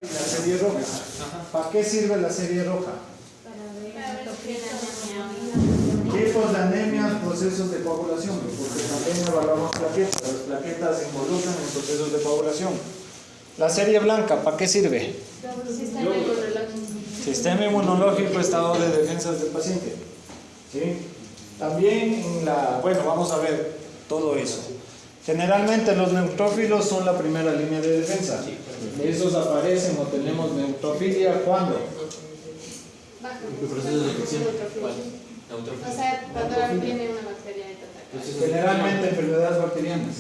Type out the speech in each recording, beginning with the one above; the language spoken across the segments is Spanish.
La serie roja. ¿Para qué sirve la serie roja? Tipos de anemia, procesos de coagulación, porque también evaluamos plaquetas. Las plaquetas se involucran en procesos de coagulación. La serie blanca, ¿para qué sirve? Sistema inmunológico, estado de defensas del paciente. ¿Sí? También bueno, vamos a ver todo eso. Generalmente los neutrófilos son la primera línea de defensa. Esos aparecen o tenemos neutrofilia ¿cuándo? ¿El proceso de infección? O sea, cuando viene una bacteria y te ataca. Generalmente enfermedades bacterianas.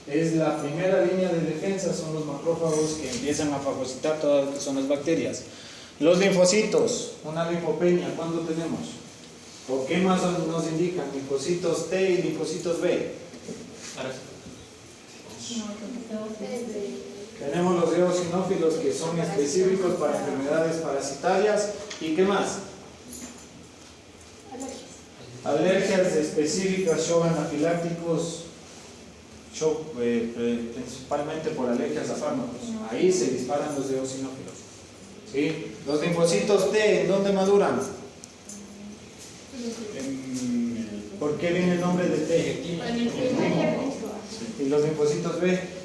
Es la primera línea de defensa, son los macrófagos que empiezan a fagocitar todas lo que son las bacterias. Los linfocitos, una linfopenia, ¿cuándo tenemos? ¿O qué más nos indican? Linfocitos T y linfocitos B. Tenemos los eosinófilos que son específicos para enfermedades parasitarias. ¿Y qué más? Alergias específicas, shock anafilácticos, shock principalmente por alergias a fármacos. Ahí se disparan los eosinófilos. ¿Sí? Los linfocitos T, ¿en dónde maduran? ¿Por qué viene el nombre de T? ¿Y los linfocitos B?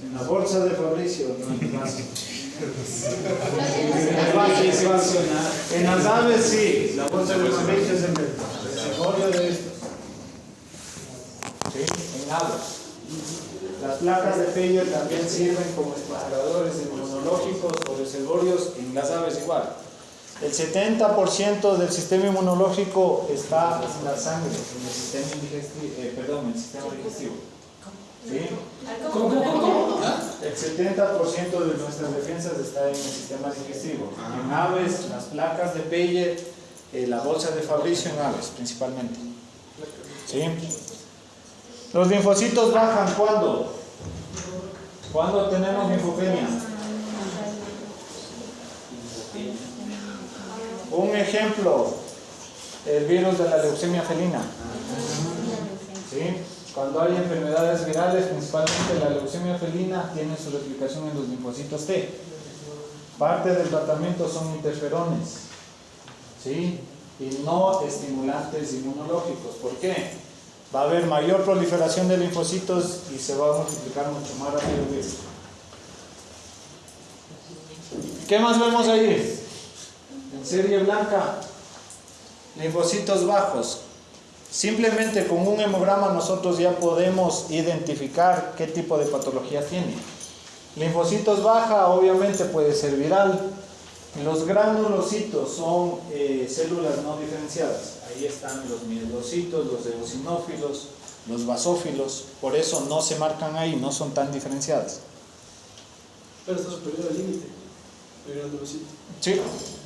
En la bolsa de Fabricio, no en el vaso. En las aves sí, la bolsa de Fabricio es el reservorio de estos. ¿Sí? En aves. Las placas de Peyer también sirven como exploradores inmunológicos o reservorios en las aves igual. El 70% del sistema inmunológico está en la sangre, en el sistema digestivo. ¿Sí? El 70% de nuestras defensas está en el sistema digestivo. En aves, las placas de Peyer, la bolsa de Fabricio en aves principalmente. ¿Sí? Los linfocitos bajan ¿cuándo? ¿Cuándo tenemos linfopenia? Un ejemplo, el virus de la leucemia felina. ¿Sí? Cuando hay enfermedades virales, principalmente la leucemia felina, tiene su replicación en los linfocitos T. Parte del tratamiento son interferones, ¿sí? Y no estimulantes inmunológicos. ¿Por qué? Va a haber mayor proliferación de linfocitos y se va a multiplicar mucho más rápido el virus. ¿Qué más vemos ahí? En serie blanca, linfocitos bajos. Simplemente con un hemograma nosotros ya podemos identificar qué tipo de patología tiene. Linfocitos baja obviamente puede ser viral. Los granulocitos son células no diferenciadas. Ahí están los mielocitos, los eosinófilos, los basófilos. Por eso no se marcan ahí, no son tan diferenciadas. Pero está superior al límite. El granulocito. Sí,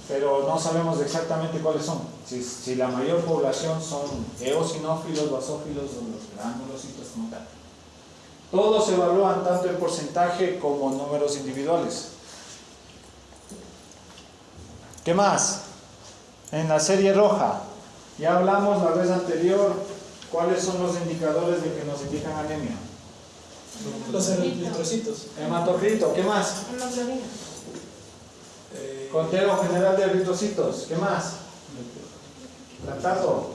pero no sabemos exactamente cuáles son. Si la mayor población son eosinófilos, basófilos o los granulocitos como tal. Todos se evalúan tanto en porcentaje como en números individuales. ¿Qué más? En la serie roja, ya hablamos la vez anterior cuáles son los indicadores de que nos indican anemia. Los eritrocitos. Hematocrito, ¿qué más? Conteo general de eritrocitos, ¿qué más? Lactato.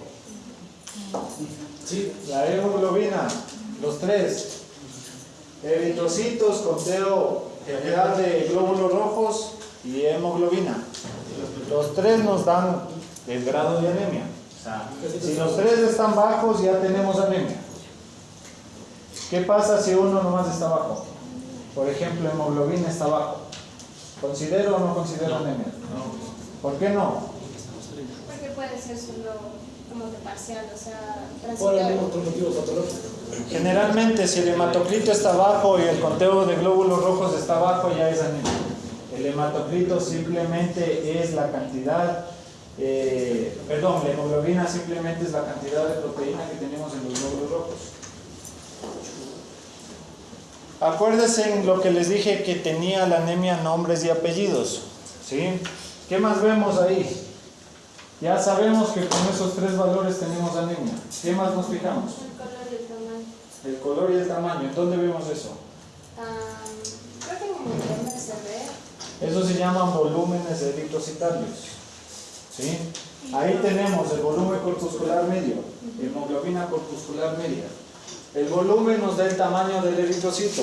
Sí. La hemoglobina, los tres. Eritrocitos, conteo general de glóbulos rojos y hemoglobina. Los tres nos dan el grado de anemia. O sea, si los tres están bajos ya tenemos anemia. ¿Qué pasa si uno nomás está bajo? Por ejemplo, hemoglobina está bajo. ¿Considero o no considero anemia? No. ¿Por qué no? Porque puede ser solo como de parcial, o sea, Por algún transitorio. otro motivo patológico. Generalmente, si el hematocrito está bajo y el conteo de glóbulos rojos está bajo, ya es anemia. El hematocrito simplemente es la cantidad, la hemoglobina simplemente es la cantidad de proteína que tenemos en los glóbulos rojos. Acuérdense en lo que les dije que tenía la anemia nombres y apellidos. ¿Sí? ¿Qué más vemos ahí? Ya sabemos que con esos tres valores tenemos anemia. ¿Qué más nos fijamos? El color y el tamaño. El color y el tamaño. ¿En dónde vemos eso? Creo que en el MSD Eso se llaman volúmenes eritrocitarios. ¿Sí? Ahí tenemos el volumen corpuscular medio, hemoglobina corpuscular media. El volumen nos da el tamaño del eritrocito.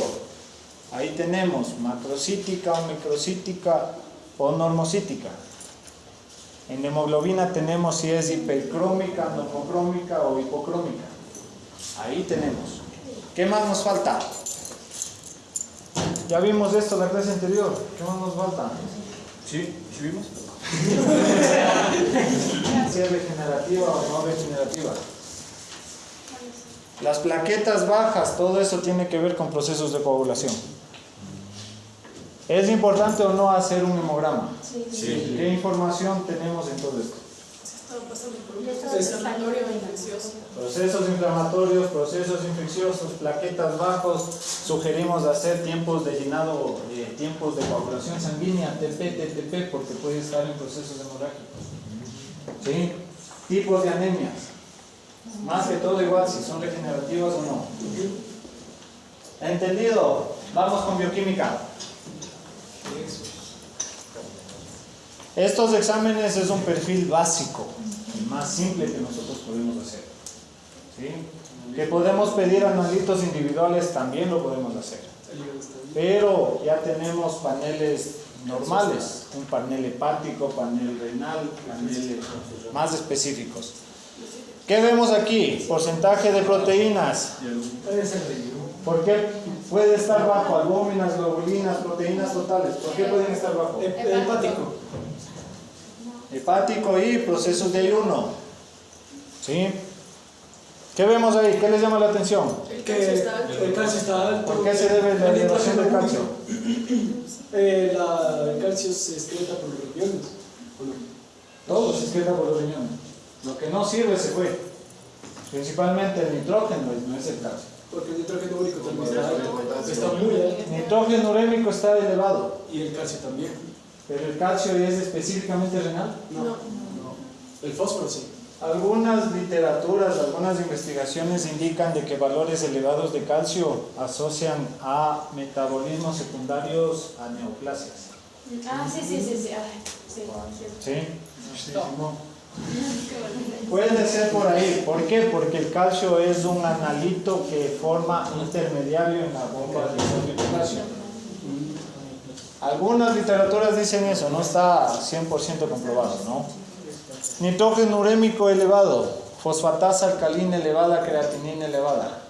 Ahí tenemos macrocítica o microcítica o normocítica. En hemoglobina tenemos si es hipercrómica, normocrómica o hipocrómica. Ahí tenemos. ¿Qué más nos falta? Ya vimos esto en la clase anterior. ¿Qué más nos falta? ¿Sí? ¿Sí vimos? Si es regenerativa o no regenerativa. Las plaquetas bajas, todo eso tiene que ver con procesos de coagulación. ¿Es importante o no hacer un hemograma? Sí. ¿Qué información tenemos en todo esto? Inflamatorio o infeccioso. Procesos inflamatorios, procesos infecciosos, plaquetas bajos. Sugerimos hacer tiempos de llenado, tiempos de coagulación sanguínea, TP, porque puede estar en procesos hemorrágicos. ¿Sí? Tipos de anemias. Más que todo igual, si son regenerativas o no. ¿Entendido? Vamos con bioquímica. Estos exámenes es un perfil básico, el más simple que nosotros podemos hacer. ¿Sí? Que podemos pedir analitos individuales, también lo podemos hacer. Pero ya tenemos paneles normales, un panel hepático, panel renal, paneles más específicos. ¿Qué vemos aquí? Porcentaje de proteínas. ¿Por qué puede estar bajo? Albúminas, globulinas, proteínas totales. ¿Por qué pueden estar bajo? Hepático. Hepático y procesos de ayuno. ¿Sí? ¿Qué vemos ahí? ¿Qué les llama la atención? El calcio está alto. El calcio está alto. ¿Por qué se debe la elevación del calcio? El calcio se excreta por los riñones. Todo se excreta por los riñones. Lo que no sirve se fue. Principalmente el nitrógeno, no es el calcio. Porque el nitrógeno úrico también está alto. Está muy alto. El nitrógeno urémico está elevado. Y el calcio también. Pero el calcio es específicamente renal. No. El fósforo sí. Algunas literaturas, algunas investigaciones indican de que valores elevados de calcio asocian a metabolismos secundarios a neoplasias. Ah, sí. Ay, sí. ¿Sí? Puede ser por ahí. ¿Por qué? Porque el calcio es un analito que forma intermediario en la bomba de sodio y potasio. Algunas literaturas dicen eso, no está 100% comprobado, ¿no? Nitrógeno urémico elevado, fosfatasa alcalina elevada, creatinina elevada.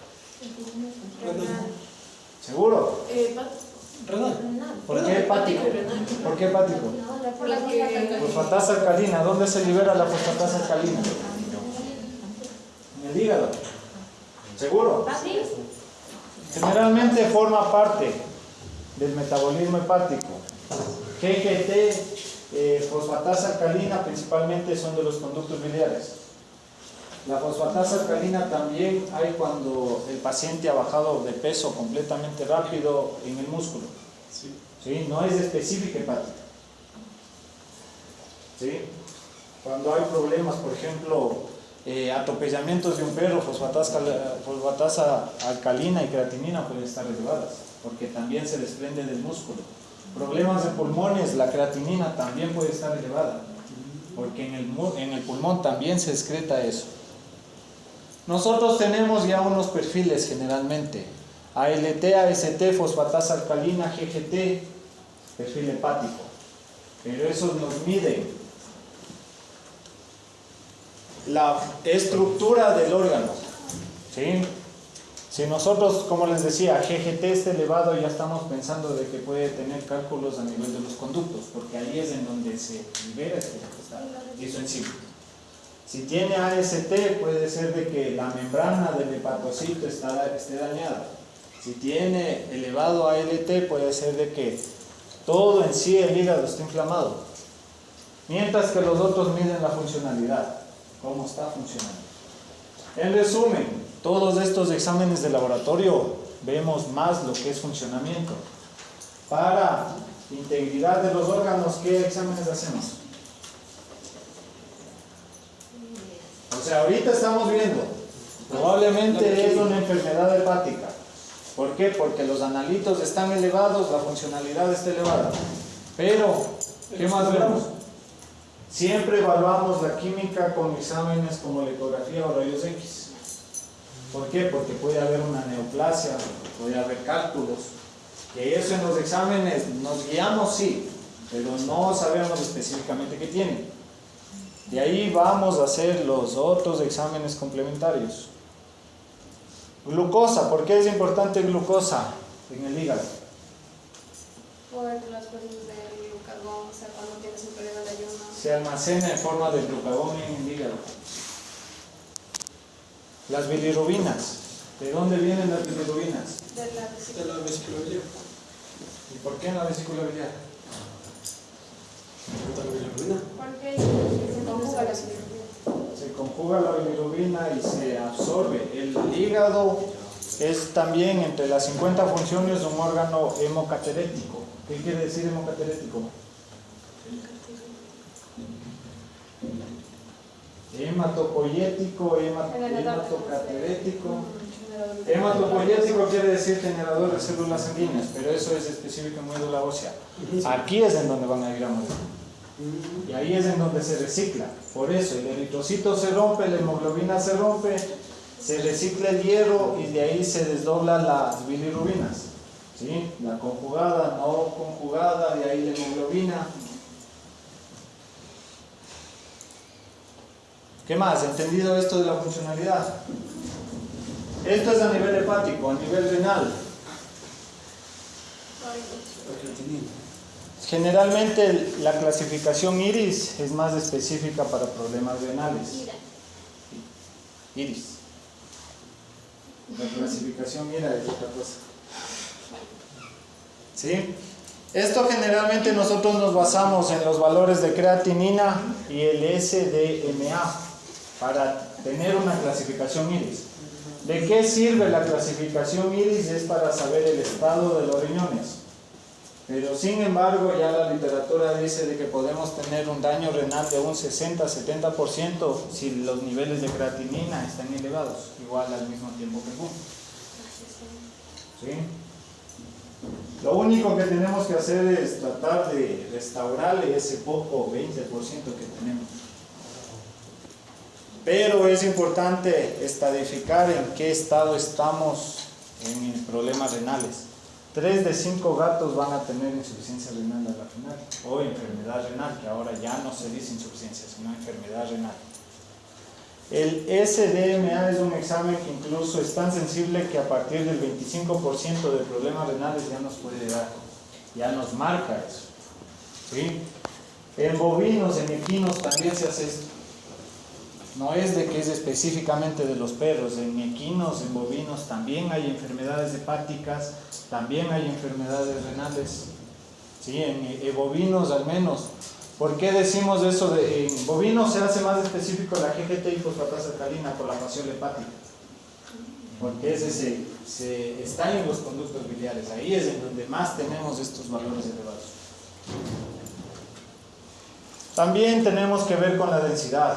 ¿Seguro? Renal. ¿Por qué hepático? ¿Por qué hepático? Por la fosfatasa. Fosfatasa alcalina, ¿dónde se libera la fosfatasa alcalina? En el hígado. ¿Seguro? ¿Ah, sí? Generalmente forma parte del metabolismo hepático. GGT, fosfatasa alcalina principalmente son de los conductos biliares. La fosfatasa alcalina también hay cuando el paciente ha bajado de peso completamente rápido en el músculo. ¿Sí? No es específica hepática. ¿Sí? Cuando hay problemas, por ejemplo, atropellamientos de un perro, fosfatasa alcalina y creatinina pueden estar elevadas, porque también se desprende del músculo. Problemas de pulmones, la creatinina también puede estar elevada, porque en el pulmón también se excreta eso. Nosotros tenemos ya unos perfiles generalmente: ALT, AST, fosfatasa alcalina, GGT, perfil hepático, pero esos nos miden la estructura del órgano. ¿Sí? Si nosotros, como les decía, GGT está elevado, ya estamos pensando de que puede tener cálculos a nivel de los conductos, porque ahí es en donde se libera eso encima. Si tiene AST, puede ser de que la membrana del hepatocito esté dañada. Si tiene elevado ALT, puede ser de que todo en sí el hígado está inflamado. Mientras que los otros miden la funcionalidad, cómo está funcionando. En resumen, todos estos exámenes de laboratorio vemos más lo que es funcionamiento. Para integridad de los órganos, ¿qué exámenes hacemos? O sea, ahorita estamos viendo, probablemente es una enfermedad hepática. ¿Por qué? Porque los analitos están elevados, la funcionalidad está elevada. Pero, ¿qué más vemos? Siempre evaluamos la química con exámenes como la ecografía o rayos X. ¿Por qué? Porque puede haber una neoplasia, puede haber cálculos. Que eso en los exámenes nos guiamos, sí, pero no sabemos específicamente qué tienen. De ahí vamos a hacer los otros exámenes complementarios. Glucosa, ¿por qué es importante glucosa en el hígado? Por las cosas del glucagón, o sea, cuando tienes un periodo de ayuno. Se almacena en forma de glucagón en el hígado. Las bilirrubinas, ¿de dónde vienen las bilirrubinas? De la De la vesícula biliar. ¿Y por qué en la vesícula biliar? ¿De la bilirrubina? Porque se conjuga la bilirrubina. Se conjuga la bilirrubina y se absorbe. El hígado es también, entre las 50 funciones, un órgano hemocaterético. ¿Qué quiere decir hemocaterético? Hematopoyético, hematocaterético. Hematopoyético quiere decir generador de células sanguíneas, pero eso es específico en médula ósea. Aquí es en donde van a ir a morir. Y ahí es en donde se recicla. Por eso el eritrocito se rompe, la hemoglobina se rompe, se recicla el hierro y de ahí se desdoblan las bilirrubinas. ¿Sí? La conjugada, no conjugada, de ahí la hemoglobina. ¿Qué más? ¿Entendido esto de la funcionalidad? Esto es a nivel hepático, a nivel renal. Generalmente la clasificación IRIS es más específica para problemas renales. IRIS. La clasificación IRA es otra cosa. ¿Sí? Esto generalmente nosotros nos basamos en los valores de creatinina y el SDMA para tener una clasificación IRIS. ¿De qué sirve la clasificación IRIS? Es para saber el estado de los riñones. Pero sin embargo ya la literatura dice de que podemos tener un daño renal de un 60-70% si los niveles de creatinina están elevados, igual al mismo tiempo que el ¿sí? Lo único que tenemos que hacer es tratar de restaurarle ese poco 20% que tenemos. Pero es importante estadificar en qué estado estamos en problemas renales. 3 de 5 gatos van a tener insuficiencia renal a la final, o enfermedad renal, que ahora ya no se dice insuficiencia, sino enfermedad renal. El SDMA es un examen que incluso es tan sensible que a partir del 25% de problemas renales ya nos puede dar, ya nos marca eso. ¿Sí? En bovinos, en equinos también se hace esto. No es de que es específicamente de los perros, en equinos, en bovinos también hay enfermedades hepáticas, también hay enfermedades renales. ¿Sí? En bovinos al menos. ¿Por qué decimos eso? En bovinos se hace más específico la GGT y fosfatasa alcalina por la fasciola hepática. Porque ese está en los conductos biliares, ahí es en donde más tenemos estos valores elevados. También tenemos que ver con la densidad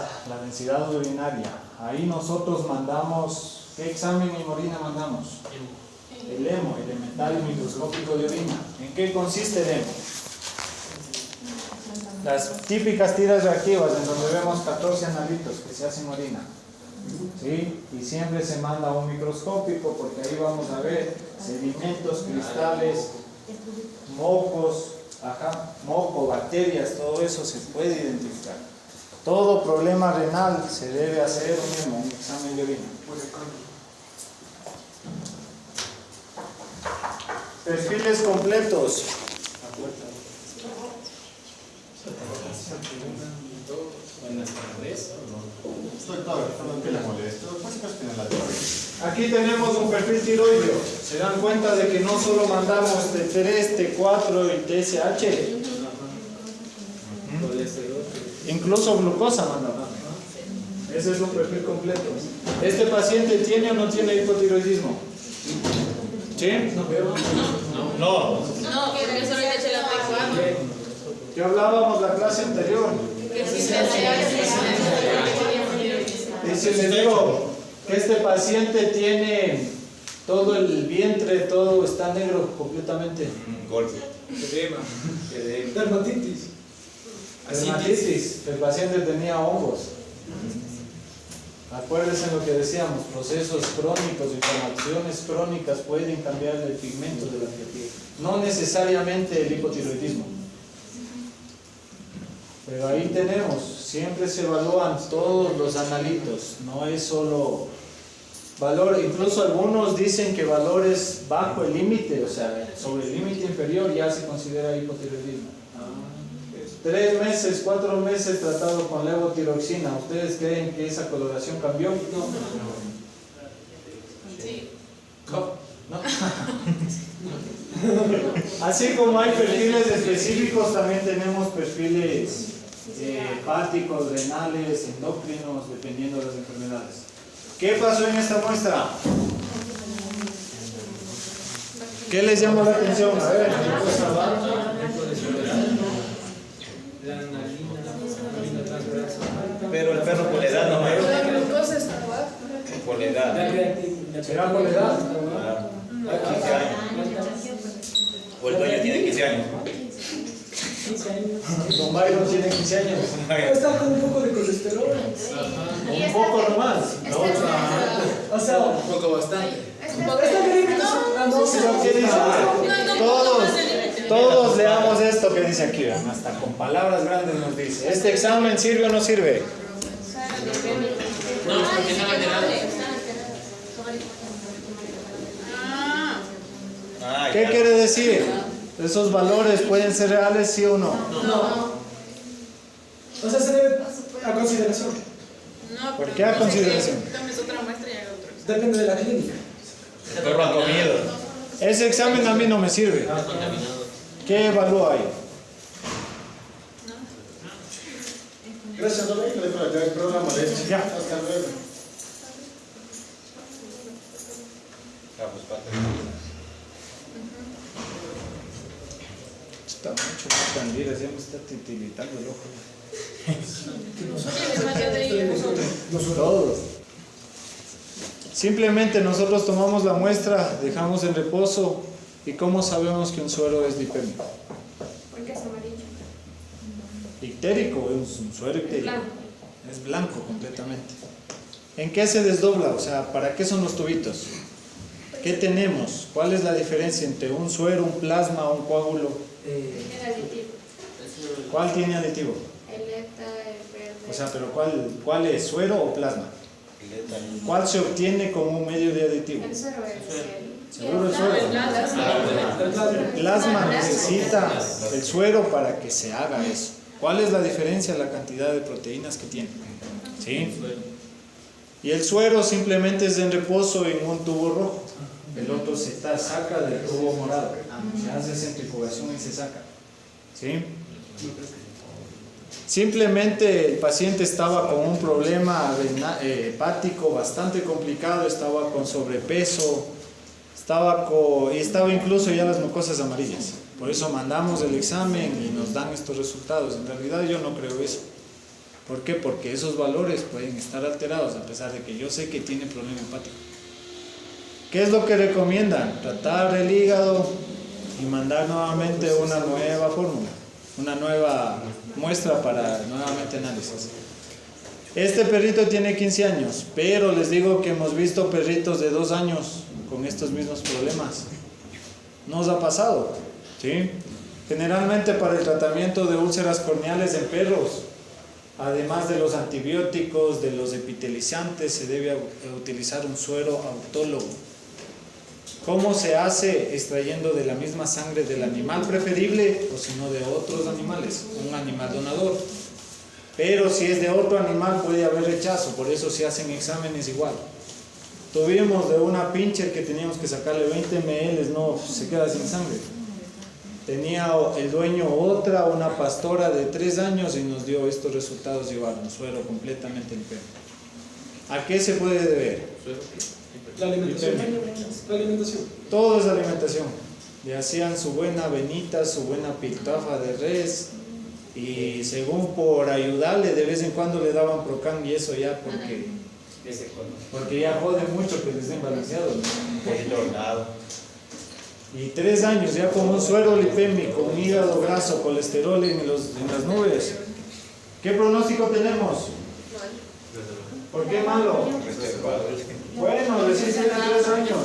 urinaria. Ahí nosotros mandamos, ¿qué examen en orina mandamos? El hemo, elemental microscópico de orina. ¿En qué consiste el hemo? Las típicas tiras reactivas en donde vemos 14 analitos que se hacen orina. ¿Sí? Y siempre se manda un microscópico porque ahí vamos a ver sedimentos, cristales, mocos, moco, bacterias, todo eso se puede identificar. Todo problema renal se debe hacer un examen de orina. Perfiles completos. Buenas tardes. Doctor, perdón que le molesto. Aquí tenemos un perfil tiroideo. Se dan cuenta de que no solo mandamos T3, T4 y TSH. Incluso glucosa mandamos. Ese es un perfil completo. ¿Este paciente tiene o no tiene hipotiroidismo? ¿Sí? No. No, porque solo le eché la T4. ¿Qué hablábamos la clase anterior? Y si les digo que este paciente tiene todo el vientre, todo está negro completamente. Golpe. Edema. Dermatitis. Dermatitis, el paciente tenía hongos. Acuérdense lo que decíamos, procesos crónicos, inflamaciones crónicas pueden cambiar el pigmento de la piel. No necesariamente el hipotiroidismo. Pero ahí tenemos, siempre se evalúan todos los analitos, no es solo valor, incluso algunos dicen que valores bajo el límite, o sea, sobre el límite inferior ya se considera hipotiroidismo. 3 meses, 4 meses tratado con levotiroxina, ¿ustedes creen que esa coloración cambió? No. Sí. ¿No? Así como hay perfiles específicos, también tenemos perfiles hepáticos, renales, endocrinos, dependiendo de las enfermedades. ¿Qué pasó en esta muestra? ¿Qué les llamó la atención? A ver, ¿qué cosa va? Pero el perro por la edad no mayor. La glucosa está baja. Por la edad. ¿Será por la edad? A 15 años. O el dueño tiene 15 años. Don Byron tiene 15 años. Está con un poco de colesterol. Un poco nomás. O sea, Un poco bastante. está bien. Pero ¿qué dice? Todos leamos esto que dice aquí, vean, hasta con palabras grandes nos dice. ¿Este examen sirve o no sirve? No, porque no alterado. ¿Qué quiere decir? ¿Esos valores pueden ser reales, sí o no? No. O sea, se debe a consideración. No, ¿Por qué a consideración? Tomes otra muestra y haga otro. Depende de la clínica. El perro ha comido. Ese examen a mí no me sirve. ¿Qué evalúa ahí? Gracias, Dolly, que le para acá el programa. Ya. Hasta luego. Está mucho más candida, ya me está titiritando el ojo. Todos. Simplemente nosotros tomamos la muestra, dejamos en reposo. ¿Y cómo sabemos que un suero es lipémico? Porque es amarillo. Ictérico, es un suero ictérico. Blanco. Es blanco completamente. ¿En qué se desdobla? O sea, ¿para qué son los tubitos? ¿Qué tenemos? ¿Cuál es la diferencia entre un suero, un plasma o un coágulo? El aditivo. ¿Cuál tiene aditivo? El ETA, el verde. O sea, pero ¿cuál es? ¿Suero o plasma? ¿Cuál se obtiene como un medio de aditivo? El suero es el. Seguro el suero. El plasma necesita el suero para que se haga eso. ¿Cuál es la diferencia? La cantidad de proteínas que tiene. ¿Sí? Y el suero simplemente es en reposo en un tubo rojo. El otro se saca del tubo morado. Se hace centrifugación y se saca. ¿Sí? Simplemente el paciente estaba con un problema hepático bastante complicado, estaba con sobrepeso, estaba incluso ya las mucosas amarillas. Por eso mandamos el examen y nos dan estos resultados. En realidad yo no creo eso. ¿Por qué? Porque esos valores pueden estar alterados a pesar de que yo sé que tiene problema hepático. ¿Qué es lo que recomiendan? Tratar el hígado y mandar nuevamente una nueva fórmula, una nueva muestra para nuevamente análisis. Este perrito tiene 15 años, pero les digo que hemos visto perritos de 2 años con estos mismos problemas. Nos ha pasado, ¿sí? Generalmente para el tratamiento de úlceras corneales en perros, además de los antibióticos, de los epitelizantes, se debe utilizar un suero autólogo. ¿Cómo se hace? Extrayendo de la misma sangre del animal preferible o si no de otros animales, un animal donador. Pero si es de otro animal puede haber rechazo, por eso se hacen exámenes igual. Tuvimos de una pincher que teníamos que sacarle 20 ml, no, se queda sin sangre. Tenía el dueño otra, una pastora de 3 años y nos dio estos resultados igual, un suero completamente enfermo. ¿A qué se puede deber? La alimentación. La alimentación. Todo es alimentación. Le hacían su buena avenita, su buena piltrafa de res y según por ayudarle de vez en cuando le daban Procan y eso ya porque ya jode mucho que les den balanceados, ¿no? Un poquito ordenado. Y 3 años ya con un suero lipémico, un hígado graso, colesterol en las nubes. ¿Qué pronóstico tenemos? ¿Por qué malo? Bueno, recién tiene 3 años.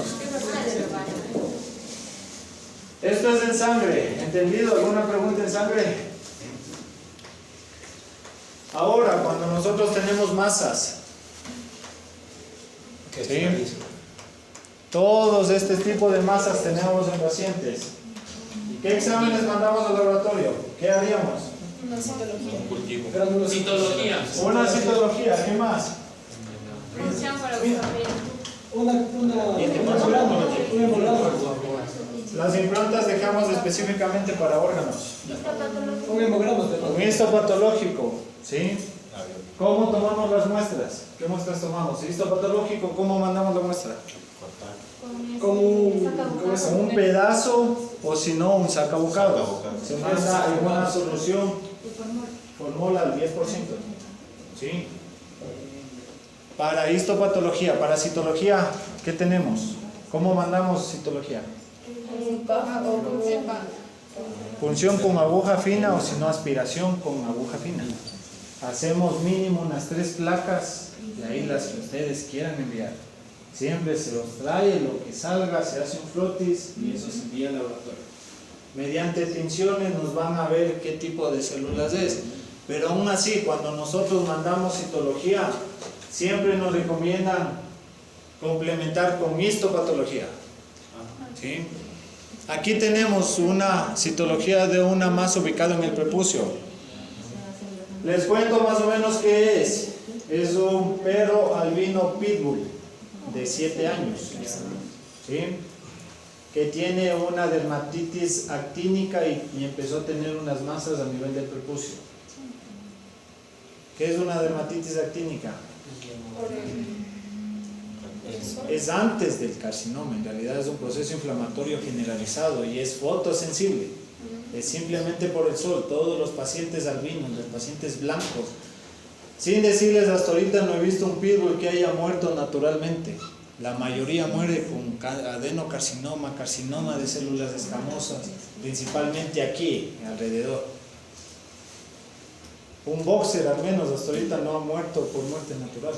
Esto es en sangre, ¿entendido? ¿Alguna pregunta en sangre? Ahora, cuando nosotros tenemos masas, ¿sí? Todos este tipo de masas tenemos en pacientes. ¿Y qué exámenes mandamos al laboratorio? ¿Qué haríamos? Una citología. Citología. Una citología, ¿qué más? Función para familia. Un hemograma. Las improntas dejamos específicamente para órganos. Un hemograma, perdón. Un histopatológico, ¿sí? ¿Cómo tomamos las muestras? ¿Qué muestras tomamos? Histopatológico, ¿cómo mandamos la muestra? Con Un pedazo o si no un sacabocado. Se manda en una solución formol al 10%. ¿Sí? Para histopatología, para citología, ¿qué tenemos? ¿Cómo mandamos citología? Punción con aguja fina o si no aspiración con aguja fina. Hacemos mínimo unas 3 placas y ahí las que ustedes quieran enviar. Siempre se los trae, lo que salga, se hace un flotis y eso se envía al laboratorio. Mediante tinciones nos van a ver qué tipo de células es. Pero aún así, cuando nosotros mandamos citología, siempre nos recomiendan complementar con histopatología. ¿Sí? Aquí tenemos una citología de una masa ubicada en el prepucio. Les cuento más o menos qué es. Es un perro albino pitbull de 7 años, ¿sí? Que tiene una dermatitis actínica y empezó a tener unas masas a nivel del prepucio. ¿Qué es una dermatitis actínica? Es antes del carcinoma, en realidad es un proceso inflamatorio generalizado y es fotosensible. Es simplemente por el sol. Todos los pacientes albinos, los pacientes blancos, sin decirles hasta ahorita no he visto un pitbull que haya muerto naturalmente. La mayoría muere con adenocarcinoma, carcinoma de células escamosas, principalmente aquí, alrededor. Un boxer al menos hasta ahorita no ha muerto por muerte natural.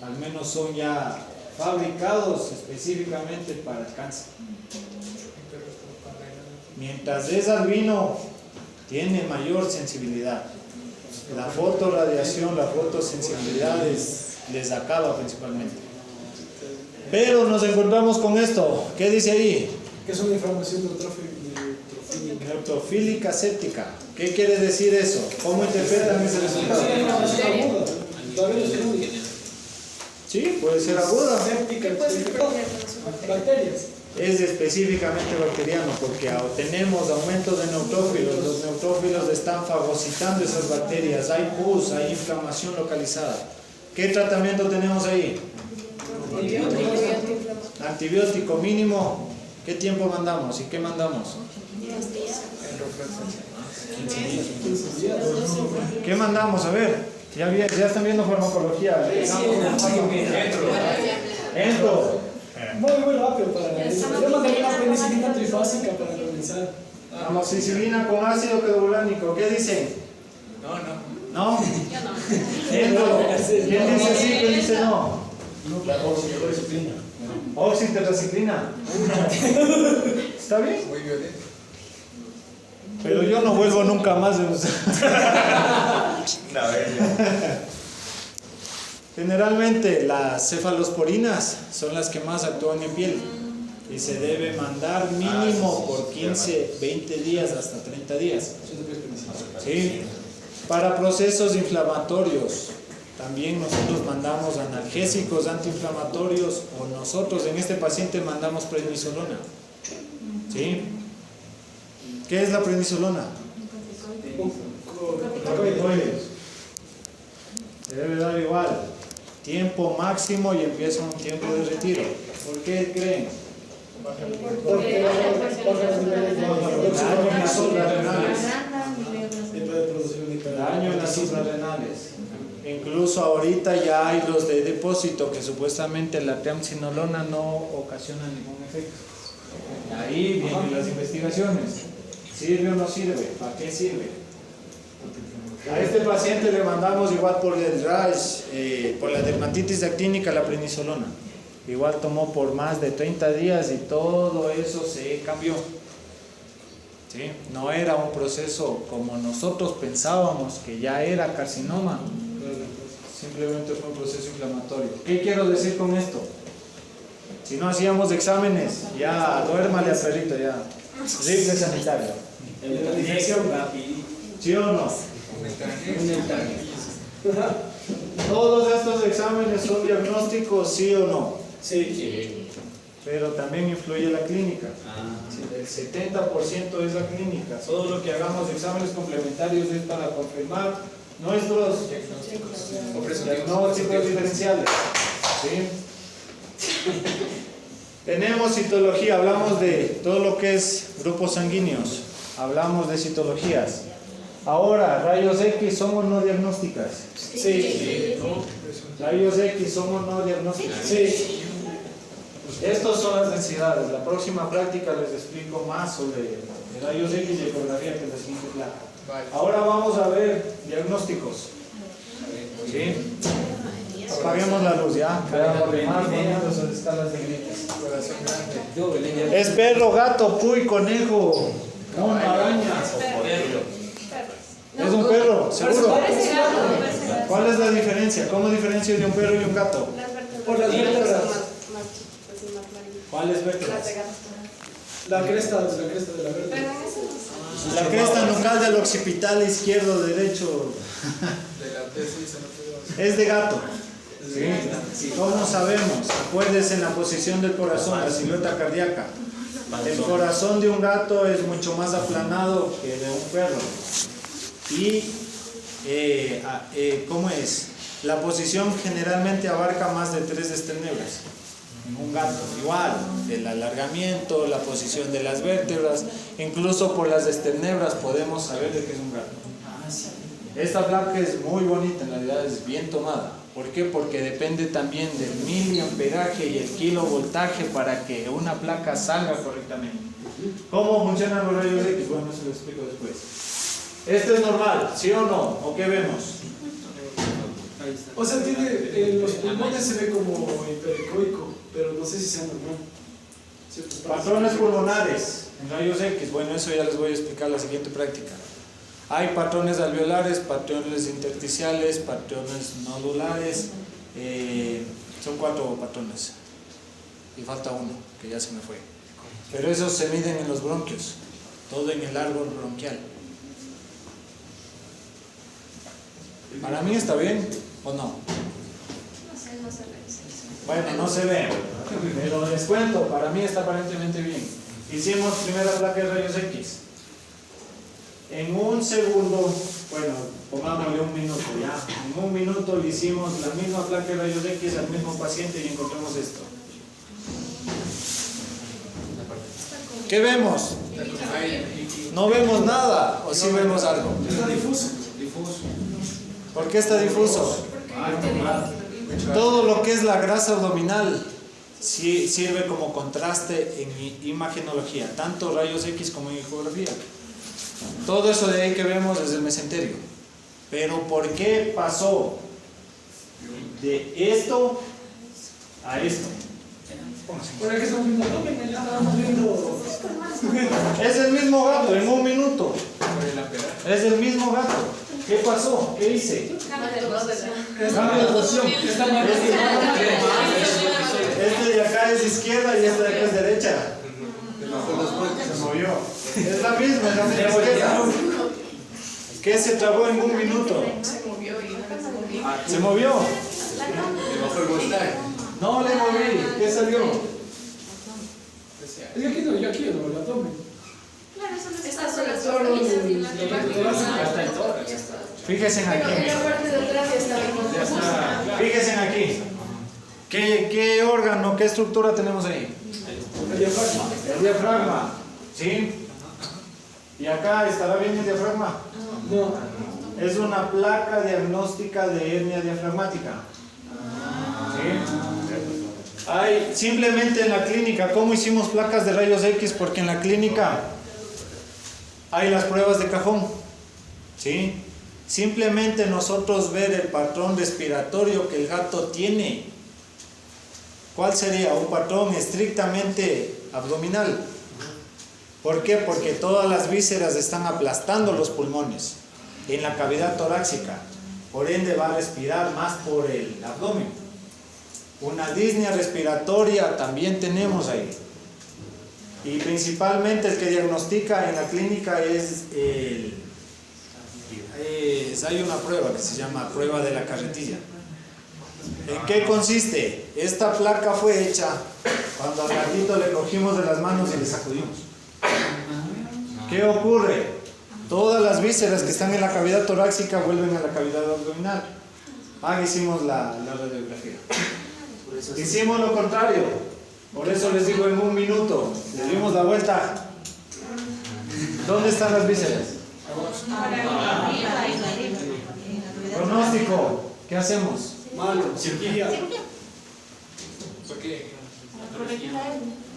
Al menos son ya fabricados específicamente para el cáncer. Mientras es albino, tiene mayor sensibilidad. La fotorradiación, la fotosensibilidad les acaba principalmente. Pero nos encontramos con esto. ¿Qué dice ahí? Que es una inflamación Neutrofílica séptica. ¿Qué quiere decir eso? ¿Cómo interpretan ese resultado? Sí, puede ser aguda. Bacterias. Es específicamente bacteriano porque tenemos aumento de neutrófilos. Los neutrófilos están fagocitando esas bacterias. Hay pus, hay inflamación localizada. ¿Qué tratamiento tenemos ahí? Antibiótico mínimo. ¿Qué tiempo mandamos y qué mandamos? ¿Qué mandamos? A ver, ya están viendo farmacología. Entro. Muy rápido para analizar. Yo mandaría una penicilina trifásica para analizar. Amoxicilina con ácido clorúrico. ¿Qué dicen? No. ¿No? Entro. ¿Quién dice sí? ¿Quién dice no? Oxitetraciclina. ¿Está bien? Muy violento. Pero yo no vuelvo nunca más de usar. Generalmente las cefalosporinas son las que más actúan en piel y se debe mandar mínimo por 15, 20 días hasta 30 días. ¿Sí? Para procesos inflamatorios también nosotros mandamos analgésicos antiinflamatorios o nosotros en este paciente mandamos prednisolona. ¿Sí? ¿Qué es la prednisolona? Se debe dar igual. Tiempo máximo y empieza un tiempo de retiro. ¿Por qué creen? Daño en las suprarrenales. Daño en las suprarrenales. Incluso ahorita ya hay los de depósito que supuestamente la triamcinolona no ocasiona ningún efecto. Ahí vienen las investigaciones. ¿Sirve o no sirve? ¿Para qué sirve? A este paciente le mandamos igual por el rash, por la dermatitis actínica, la prednisolona. Igual tomó por más de 30 días y todo eso se cambió. ¿Sí? No era un proceso como nosotros pensábamos que ya era carcinoma. Simplemente fue un proceso inflamatorio. ¿Qué quiero decir con esto? Si no hacíamos exámenes, ya duérmale al perrito, ya. Rifle sanitario. ¿Sí o no? Todos estos exámenes son diagnósticos, ¿sí o no? Sí. Pero también influye la clínica. El 70% es la clínica. Todo lo que hagamos de exámenes complementarios es para confirmar nuestros diagnósticos diferenciales. ¿Sí? Tenemos citología, hablamos de todo lo que es grupos sanguíneos, hablamos de citologías. Ahora, rayos X, ¿son o no diagnósticas? Sí. Rayos X, ¿son o no diagnósticas? Sí. Estas son las densidades. La próxima práctica les explico más sobre rayos X y ecografía, que es la siguiente placa. Ahora vamos a ver diagnósticos. ¿Sí? Apaguemos la luz ya. Veamos más bonitas las escalas de grises. Es perro, gato, puy, conejo, mono, araña. Es un perro, seguro. ¿Cuál es la diferencia? ¿Cómo diferencia de un perro y un gato? Por las vértebras. ¿Cuáles vértebras? La cresta de la vértebra. La cresta nucal del occipital izquierdo, derecho. Es de gato. ¿Sí? ¿Cómo sabemos? Acuérdense en la posición del corazón, la silueta cardíaca. El corazón de un gato es mucho más aplanado que de un perro. Y ¿cómo es? La posición generalmente abarca más de 3 esternebras. En un gato, igual, el alargamiento, la posición de las vértebras, incluso por las esternebras podemos saber de qué es un gato. Esta placa es muy bonita, en realidad es bien tomada. ¿Por qué? Porque depende también del miliamperaje y el kilovoltaje para que una placa salga correctamente. ¿Cómo funcionan los rayos X? Bueno, eso lo explico después. ¿Esto es normal? ¿Sí o no? ¿O qué vemos? O sea, tiene, en los pulmones se ve como hiperecoico, pero no sé si sea normal. Patrones pulmonares en rayos X. Bueno, eso ya les voy a explicar en la siguiente práctica. Hay patrones alveolares, patrones intersticiales, patrones nodulares. Son 4 patrones. Y falta uno, que ya se me fue. Pero esos se miden en los bronquios, todo en el árbol bronquial. ¿Para mí está bien o no? No sé, no se ve. Bueno, no se ve, pero les cuento, para mí está aparentemente bien. Hicimos primera placa de rayos X. En un segundo, bueno, pongámosle un minuto ya. En un minuto le hicimos la misma placa de rayos X al mismo paciente y encontramos esto. ¿Qué vemos? No vemos nada, o sí vemos algo. Está difuso. ¿Por qué está difuso? Todo lo que es la grasa abdominal sí sirve como contraste en imagenología, tanto rayos X como en ecografía. Todo eso de ahí que vemos es el mesenterio. Pero ¿por qué pasó de esto a esto? Por aquí estamos viendo abdomen, ya estábamos viendo. Es el mismo gato en un minuto. Es el mismo gato. ¿Qué pasó? ¿Qué hice? Cambio de posición. Este de acá es izquierda y este de acá es derecha. Se movió. Es la misma izquierda. ¿Qué se trabó en un minuto? ¿Se movió? No le moví. ¿Qué salió? Es que aquí no, yo aquí no, el abdomen. Claro, eso no está solo. Hasta el tórax. Fíjense aquí. En la parte de atrás ya está. Fíjense aquí. ¿Qué órgano, qué estructura tenemos ahí? El diafragma. El diafragma. ¿Sí? ¿Y acá estará bien el diafragma? No. Es una placa diagnóstica de hernia diafragmática. ¿Sí? Hay simplemente en la clínica, ¿cómo hicimos placas de rayos X? Porque en la clínica hay las pruebas de cajón, ¿sí? Simplemente nosotros ver el patrón respiratorio que el gato tiene. ¿Cuál sería? Un patrón estrictamente abdominal. ¿Por qué? Porque todas las vísceras están aplastando los pulmones en la cavidad torácica. Por ende va a respirar más por el abdomen. Una disnea respiratoria también tenemos ahí. Y principalmente el que diagnostica en la clínica hay una prueba que se llama prueba de la carretilla. ¿En qué consiste? Esta placa fue hecha cuando al gatito le cogimos de las manos y le sacudimos. ¿Qué ocurre? Todas las vísceras que están en la cavidad torácica vuelven a la cavidad abdominal. Hicimos la radiografía. Hicimos lo contrario. Por eso les digo en un minuto. Le dimos la vuelta. ¿Dónde están las vísceras? Pronóstico. ¿Qué hacemos? Malo, cirugía. ¿Por qué?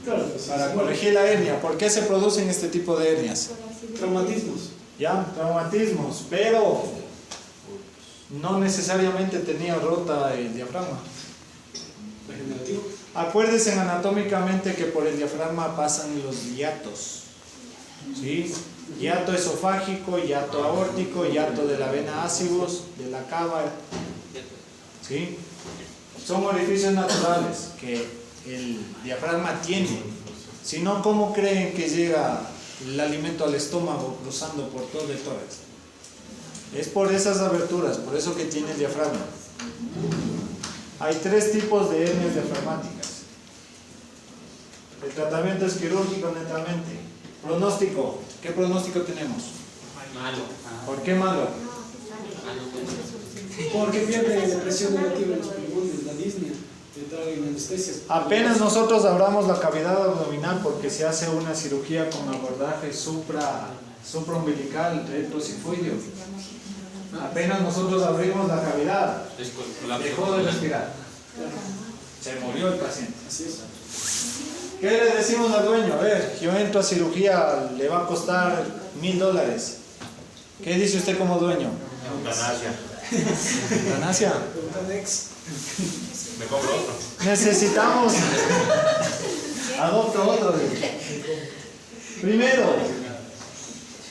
Claro, Para corregir la hernia. ¿Por qué se producen este tipo de hernias? traumatismos. Ya, traumatismos, pero no necesariamente tenía rota el diafragma. Regenerativo. Acuérdense anatómicamente que por el diafragma pasan los hiatos, ¿sí? Hiato esofágico, hiato aórtico, hiato de la vena ácibus, de la cava, ¿sí? Son orificios naturales que el diafragma tiene. Si no, ¿cómo creen que llega el alimento al estómago cruzando por todo el tórax? Es por esas aberturas, por eso que tiene el diafragma. Hay 3 tipos de hernias diafragmáticas. El tratamiento es quirúrgico netamente. Pronóstico. ¿Qué pronóstico tenemos? Malo. ¿Por qué malo? Porque pierde presión negativa en los pulmones, la disnea, entrar en anestesia. Apenas nosotros abramos la cavidad abdominal porque se hace una cirugía con abordaje supraumbilical retrosifoideo. Apenas nosotros abrimos la cavidad, dejó de respirar. Se murió el paciente. Así es. ¿Qué le decimos al dueño? A ver, yo entro a cirugía, le va a costar $1000. ¿Qué dice usted como dueño? Eutanasia. ¿Ganancia? Pregunta ex. Me compro otro. Necesitamos. Adopta otro. Primero,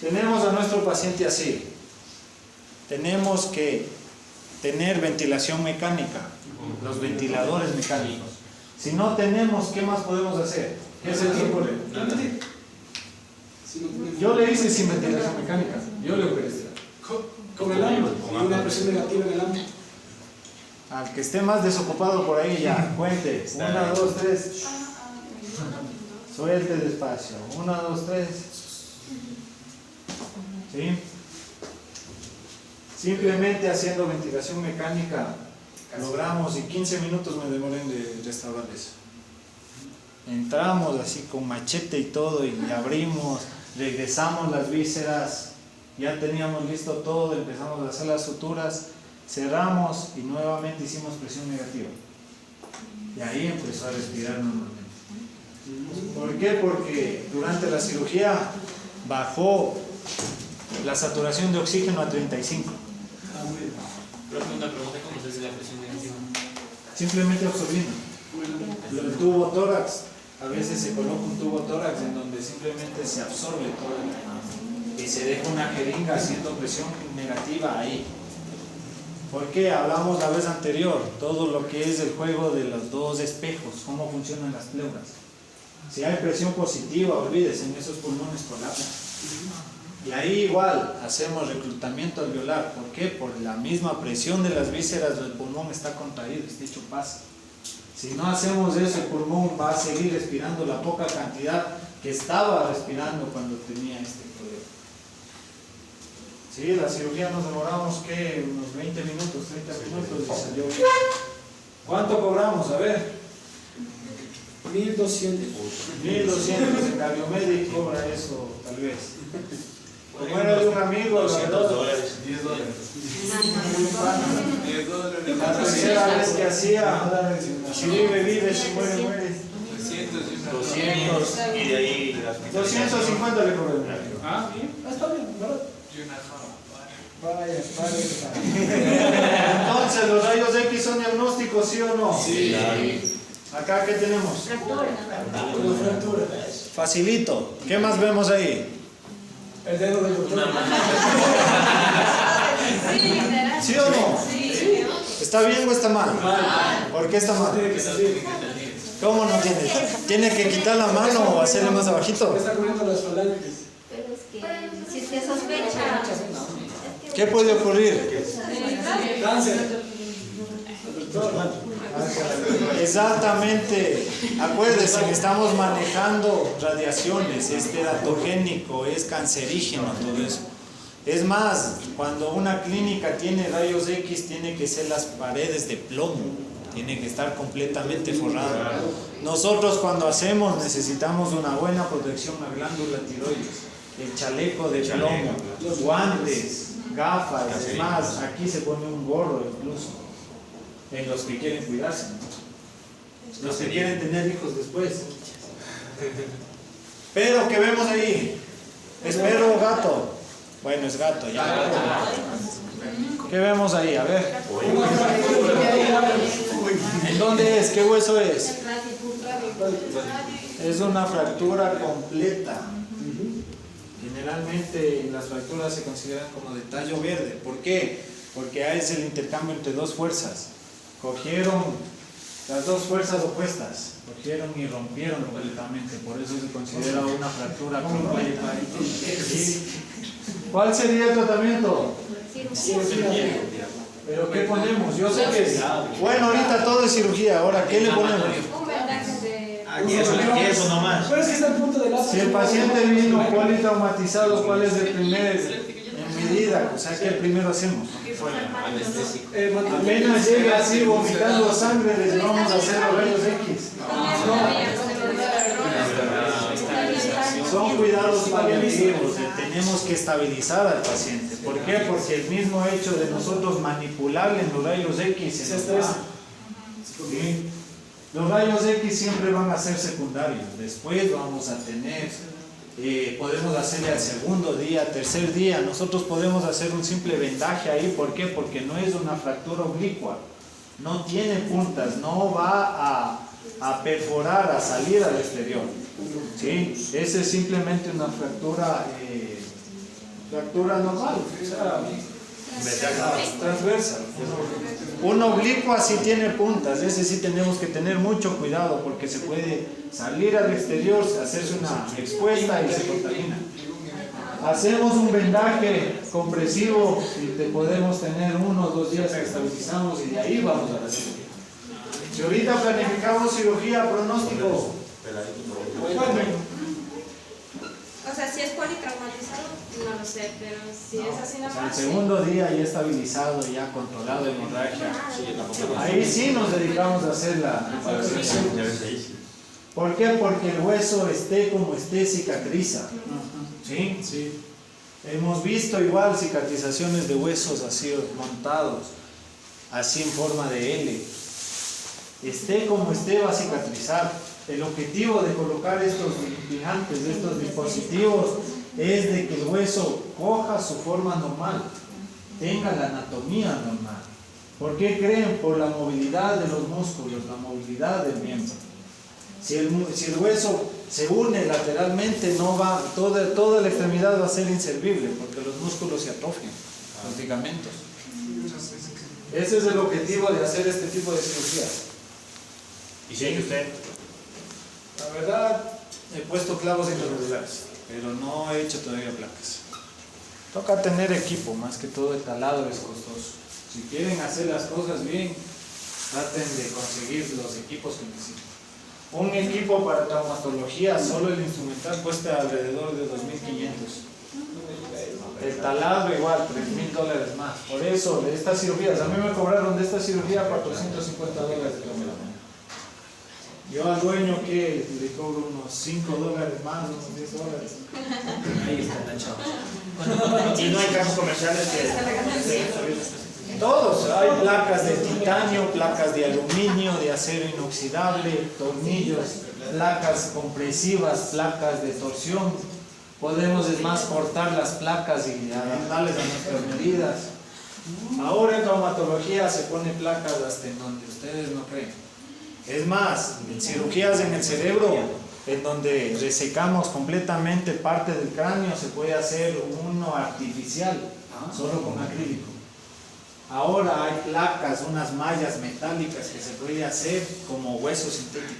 tenemos a nuestro paciente así. Tenemos que tener ventilación mecánica, los ventiladores mecánicos. Si no tenemos, ¿qué más podemos hacer? ¿Qué se les ocurre? Yo le hice sin ventilación mecánica. Yo le operé. Con el alma, con una presión negativa en el alma. Al que esté más desocupado por ahí ya, cuente. 1, 2, 3. Suelte despacio. 1, 2, 3. ¿Sí? Simplemente haciendo ventilación mecánica logramos, y 15 minutos me demoré en restaurar eso. Entramos así con machete y todo y abrimos, regresamos las vísceras, ya teníamos listo todo, empezamos a hacer las suturas, cerramos y nuevamente hicimos presión negativa. Y ahí empezó a respirar normalmente. ¿Por qué? Porque durante la cirugía bajó la saturación de oxígeno a 35. Una pregunta, ¿cómo se hace la presión negativa? Simplemente absorbiendo. El tubo tórax, a veces se coloca un tubo tórax en donde simplemente se absorbe todo y se deja una jeringa haciendo presión negativa ahí. ¿Por qué? Hablamos la vez anterior, todo lo que es el juego de los 2 espejos, cómo funcionan las pleuras. Si hay presión positiva, olvídese, en esos pulmones colapsan. Y ahí igual hacemos reclutamiento alveolar. ¿Por qué? Por la misma presión de las vísceras, el pulmón está contraído, está hecho pasa. Si no hacemos eso, el pulmón va a seguir respirando la poca cantidad que estaba respirando cuando tenía este problema. Sí, la cirugía nos demoramos, ¿qué? Unos 20 minutos, 30 minutos y salió bien. ¿Cuánto cobramos? A ver. 1200. 1200, en Cardiomédic cobra eso, tal vez. Como era de un amigo, $200. 10 dólares. la tercera vez que hacía, si vive, si muere. 200 y de ahí las 250 le cobré. Ah, bien. Está bien, ¿verdad? Entonces, ¿los rayos X son diagnósticos, sí o no? Sí. Acá, ¿qué tenemos? Fractura. Facilito. ¿Qué más vemos ahí? El dedo del doctor. Sí, literal. ¿Sí o no? Sí. ¿Está bien o está mal? ¿Por qué está mal? Tiene que salir. ¿Cómo no tiene? ¿Tiene que quitar la mano o hacerle más abajito? Está corriendo las falanges. Pero es que si se sospecha. ¿Qué puede ocurrir? Cáncer. Exactamente. Acuérdense que estamos manejando radiaciones, es teratogénico, es cancerígeno, todo eso. Es más, cuando una clínica tiene rayos X, tiene que ser las paredes de plomo, tiene que estar completamente forrado. Nosotros cuando hacemos necesitamos una buena protección a glándula tiroides, el chaleco de plomo, los guantes, gafas, además aquí se pone un gorro incluso, en los que quieren cuidarse, ¿no? Los que quieren tener hijos después. Pero, ¿qué vemos ahí? ¿Es perro o gato? Bueno, es gato, ya. ¿Qué vemos ahí? A ver. ¿En dónde es? ¿Qué hueso es? Es una fractura completa. Generalmente las fracturas se consideran como de tallo verde. ¿Por qué? Porque es el intercambio entre dos fuerzas. Cogieron las dos fuerzas opuestas, cogieron y rompieron completamente. Por eso se considera una fractura completa. ¿Sí? ¿Cuál sería el tratamiento? Cirugía. ¿Pero qué ponemos? Yo sé que... Bueno, ahorita todo es cirugía. Ahora, ¿qué le ponemos? Un vendaje de... Y eso nomás. Pero es que está el punto de la. Si el paciente vino politraumatizado, ¿cuál es el primer en medida? O sea, ¿qué primero hacemos? Apenas llega así vomitando sangre, le llevamos a hacer los rayos X. Son cuidados paliativos, tenemos que estabilizar al paciente. ¿Por qué? Porque el mismo hecho de nosotros manipularle en los rayos X se estresa. ¿Sí? Los rayos X siempre van a ser secundarios. Después vamos a tener, podemos hacerle al segundo día, tercer día. Nosotros podemos hacer un simple vendaje ahí. ¿Por qué? Porque no es una fractura oblicua. No tiene puntas, no va a perforar, a salir al exterior. ¿Sí? Esa es simplemente una fractura normal, transversal. Una oblicua sí tiene puntas, ese sí tenemos que tener mucho cuidado porque se puede salir al exterior, hacerse una expuesta y se contamina. Hacemos un vendaje compresivo y te podemos tener 1 o 2 días que estabilizamos y de ahí vamos a la cirugía. Si ahorita planificamos cirugía, pronóstico. O sea, si es politraumatizado, no lo sé, pero si es así O sea, el nomás. segundo día ya estabilizado, ya controlado hemorragia. Ahí sí nos dedicamos a hacer la reparación. ¿Por qué? Porque el hueso esté como esté, cicatriza. ¿Sí? Sí. Hemos visto igual cicatrizaciones de huesos así montados, así en forma de L. Esté como esté, va a cicatrizar. El objetivo de colocar estos implantes, estos dispositivos, es de que el hueso coja su forma normal, tenga la anatomía normal. ¿Por qué creen? Por la movilidad de los músculos, la movilidad del miembro. Si el hueso se une lateralmente, no va, toda la extremidad va a ser inservible, porque los músculos se atrofian, los ligamentos. Ese es el objetivo de hacer este tipo de cirugía. ¿Y sigue usted? La verdad, he puesto clavos irregulares, pero no he hecho todavía placas. Toca tener equipo, más que todo el talado es costoso. Si quieren hacer las cosas bien, traten de conseguir los equipos que necesitan. Un equipo para traumatología, solo el instrumental cuesta alrededor de $2.500. El talado igual, $3.000 más. Por eso, de estas cirugías, a mí me cobraron de esta cirugía $450 de la mañana. Yo al dueño que le cobro unos $5 más, unos $10. Ahí está la chava. Y no hay casos comerciales que... Todos, hay placas de titanio, placas de aluminio, de acero inoxidable, tornillos, placas compresivas, placas de torsión. Podemos, es más, cortar las placas y adaptarles a nuestras medidas. Ahora en traumatología se pone placas hasta en donde ustedes no creen. Es más, en cirugías en el cerebro, en donde resecamos completamente parte del cráneo, se puede hacer uno artificial, solo con acrílico. Ahora hay placas, unas mallas metálicas que se puede hacer como hueso sintético.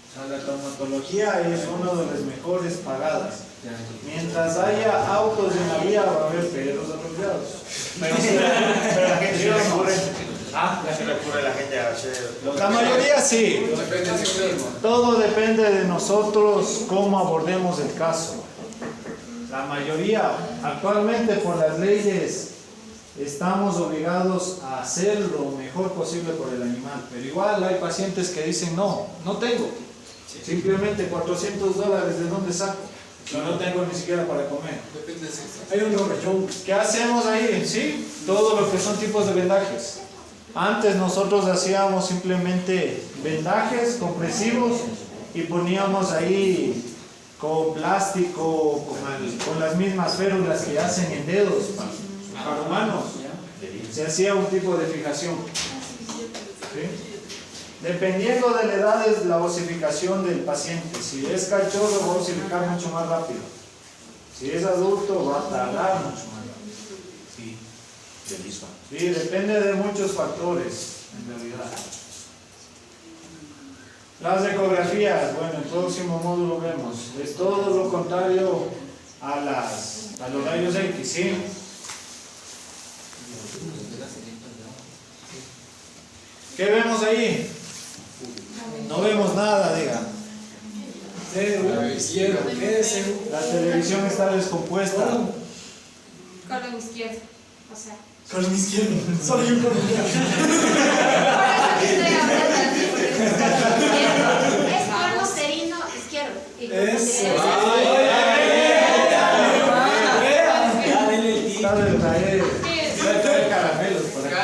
O sea, la traumatología es una de las mejores pagadas. Mientras haya autos en la vía va a haber perros apropiados. Pero la gente sí recurre. ¿Ah? Ya se recurre la gente a hacer... La mayoría sí. Todo depende de nosotros cómo abordemos el caso. La mayoría, actualmente por las leyes, estamos obligados a hacer lo mejor posible por el animal. Pero igual hay pacientes que dicen, no tengo. Simplemente $400, ¿de dónde saco? Y no tengo ni siquiera para comer. Hay un romellón. ¿Qué hacemos ahí? Sí, todo lo que son tipos de vendajes. Antes nosotros hacíamos simplemente vendajes compresivos y poníamos ahí con plástico, con las mismas férulas que hacen en dedos para humanos. Se hacía un tipo de fijación. ¿Sí? Dependiendo de la edad es la osificación del paciente. Si es cachorro va a osificar mucho más rápido. Si es adulto va a tardar mucho más rápido. Sí. Sí, depende de muchos factores, en realidad. Las ecografías, bueno, en el próximo módulo vemos. Es todo lo contrario a los rayos X, ¿sí? ¿Qué vemos ahí? No vemos nada, diga. Izquierdo. La televisión está descompuesta. Colon izquierdo. O sea. Colon izquierdo. Solo hay un colon izquierdo. Estoy hablando así porque es colon izquierdo. Es colon serino izquierdo. Y Está de traer caramelos por acá.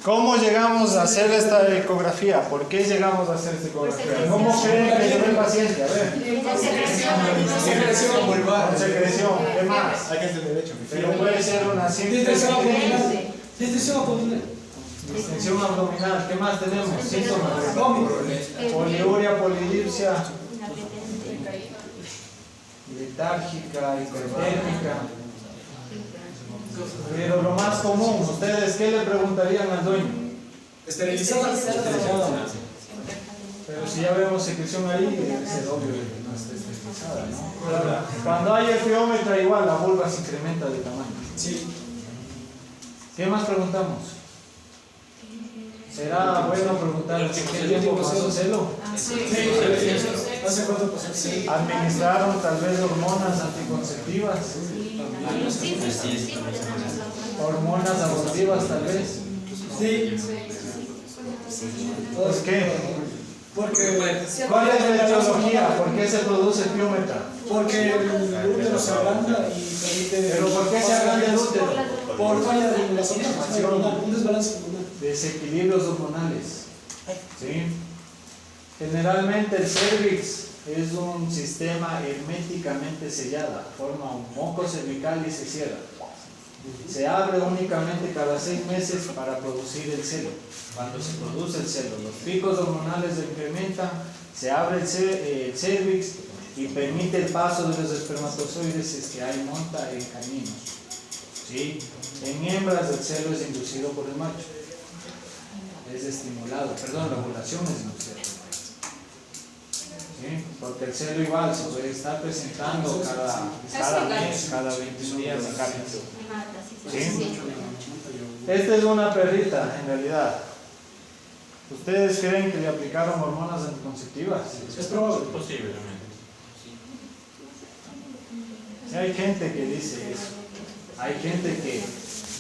¿Cómo llegamos a hacer esta ecografía? ¿Por qué llegamos a hacer esta ecografía? ¿Cómo creen que llegó el paciente? A ver. Con secreción. ¿Qué más? Hay que hacer derecho. Pero puede ser una simple Distensión abdominal. distensión abdominal. ¿Qué más tenemos? Síntomas. Poliuria, polidipsia, letárgica, hipertérmica. Pero lo más común, ¿ustedes qué le preguntarían al dueño? Esterilizada. Pero si ya vemos secreción ahí, debe ser obvio que no está esterilizada, ¿no? Ahora, cuando hay epiómetra igual, la vulva se incrementa de tamaño. Sí. ¿Qué más preguntamos? ¿Será bueno preguntar qué tiempo pasó celo? ¿Hace cuánto pasó? Sí. ¿Administraron tal vez hormonas anticonceptivas? ¿Hormonas abortivas tal vez? Sí. ¿Por qué? Porque ¿Cuál es la etiología? ¿Por qué se produce epiómetra? el útero se agranda y permite... ¿Pero por qué se agranda el útero? Por falla de la hormonal, un desbalance hormonal. Desequilibrios hormonales. ¿Sí? Generalmente el cervix es un sistema herméticamente sellado, forma un moco cervical y se cierra. Se abre únicamente cada 6 meses para producir el celo. Cuando se produce el celo, los picos hormonales se incrementan, se abre el cervix y permite el paso de los espermatozoides si es que hay monta en caninos. ¿Sí? En hembras el celo es inducido por el macho. Es estimulado, perdón, la ovulación es inducida por el macho. ¿Sí? Porque el celo igual se puede estar presentando cada mes, cada 21 días de cambio. ¿Sí? Esta es una perrita en realidad. ¿Ustedes creen que le aplicaron hormonas anticonceptivas? Es probable. Posiblemente. Sí, hay gente que dice eso. Hay gente que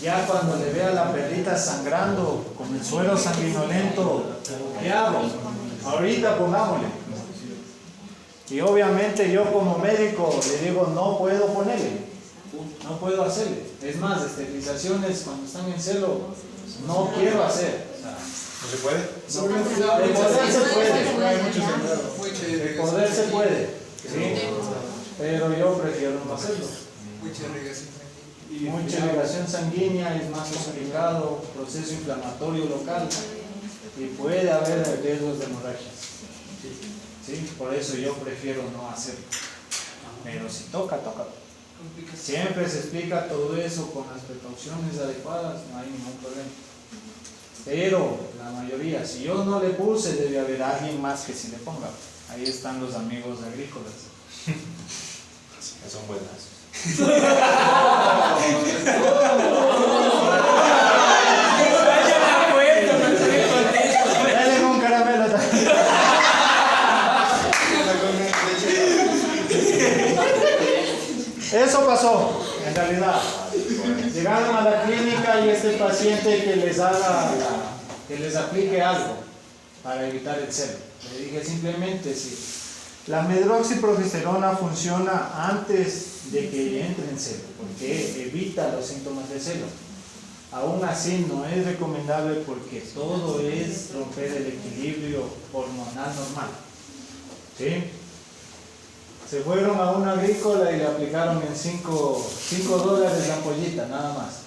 ya cuando le ve a la perrita sangrando con el suero sanguinolento, ¿qué hago? Ahorita pongámosle. Y obviamente yo como médico le digo, no puedo ponerle, no puedo hacerle. Es más, esterilizaciones cuando están en celo, no quiero hacer. ¿No se puede? De poder se puede, Hay muchos enredos. de poder se puede, ¿sí? Pero yo prefiero no hacerlo. Mucha irrigación sanguínea es más complicado, proceso inflamatorio local y puede haber riesgos de hemorragias. ¿Sí? Por eso yo prefiero no hacerlo. Pero si toca, toca. Siempre se explica todo eso con las precauciones adecuadas, no hay ningún problema. Pero la mayoría, si yo no le puse, debe haber alguien más que sí le ponga. Ahí están los amigos agrícolas. Son buenas. Dale un caramelo también. Eso pasó, en realidad. Llegaron a la clínica y este paciente que les aplique algo para evitar el celo. Le dije simplemente si la medroxiprogesterona funciona antes de que entre en celo, porque evita los síntomas de celo. Aún así no es recomendable porque todo es romper el equilibrio hormonal normal. ¿Sí? Se fueron a una agrícola y le aplicaron en $5 la ampollita, nada más.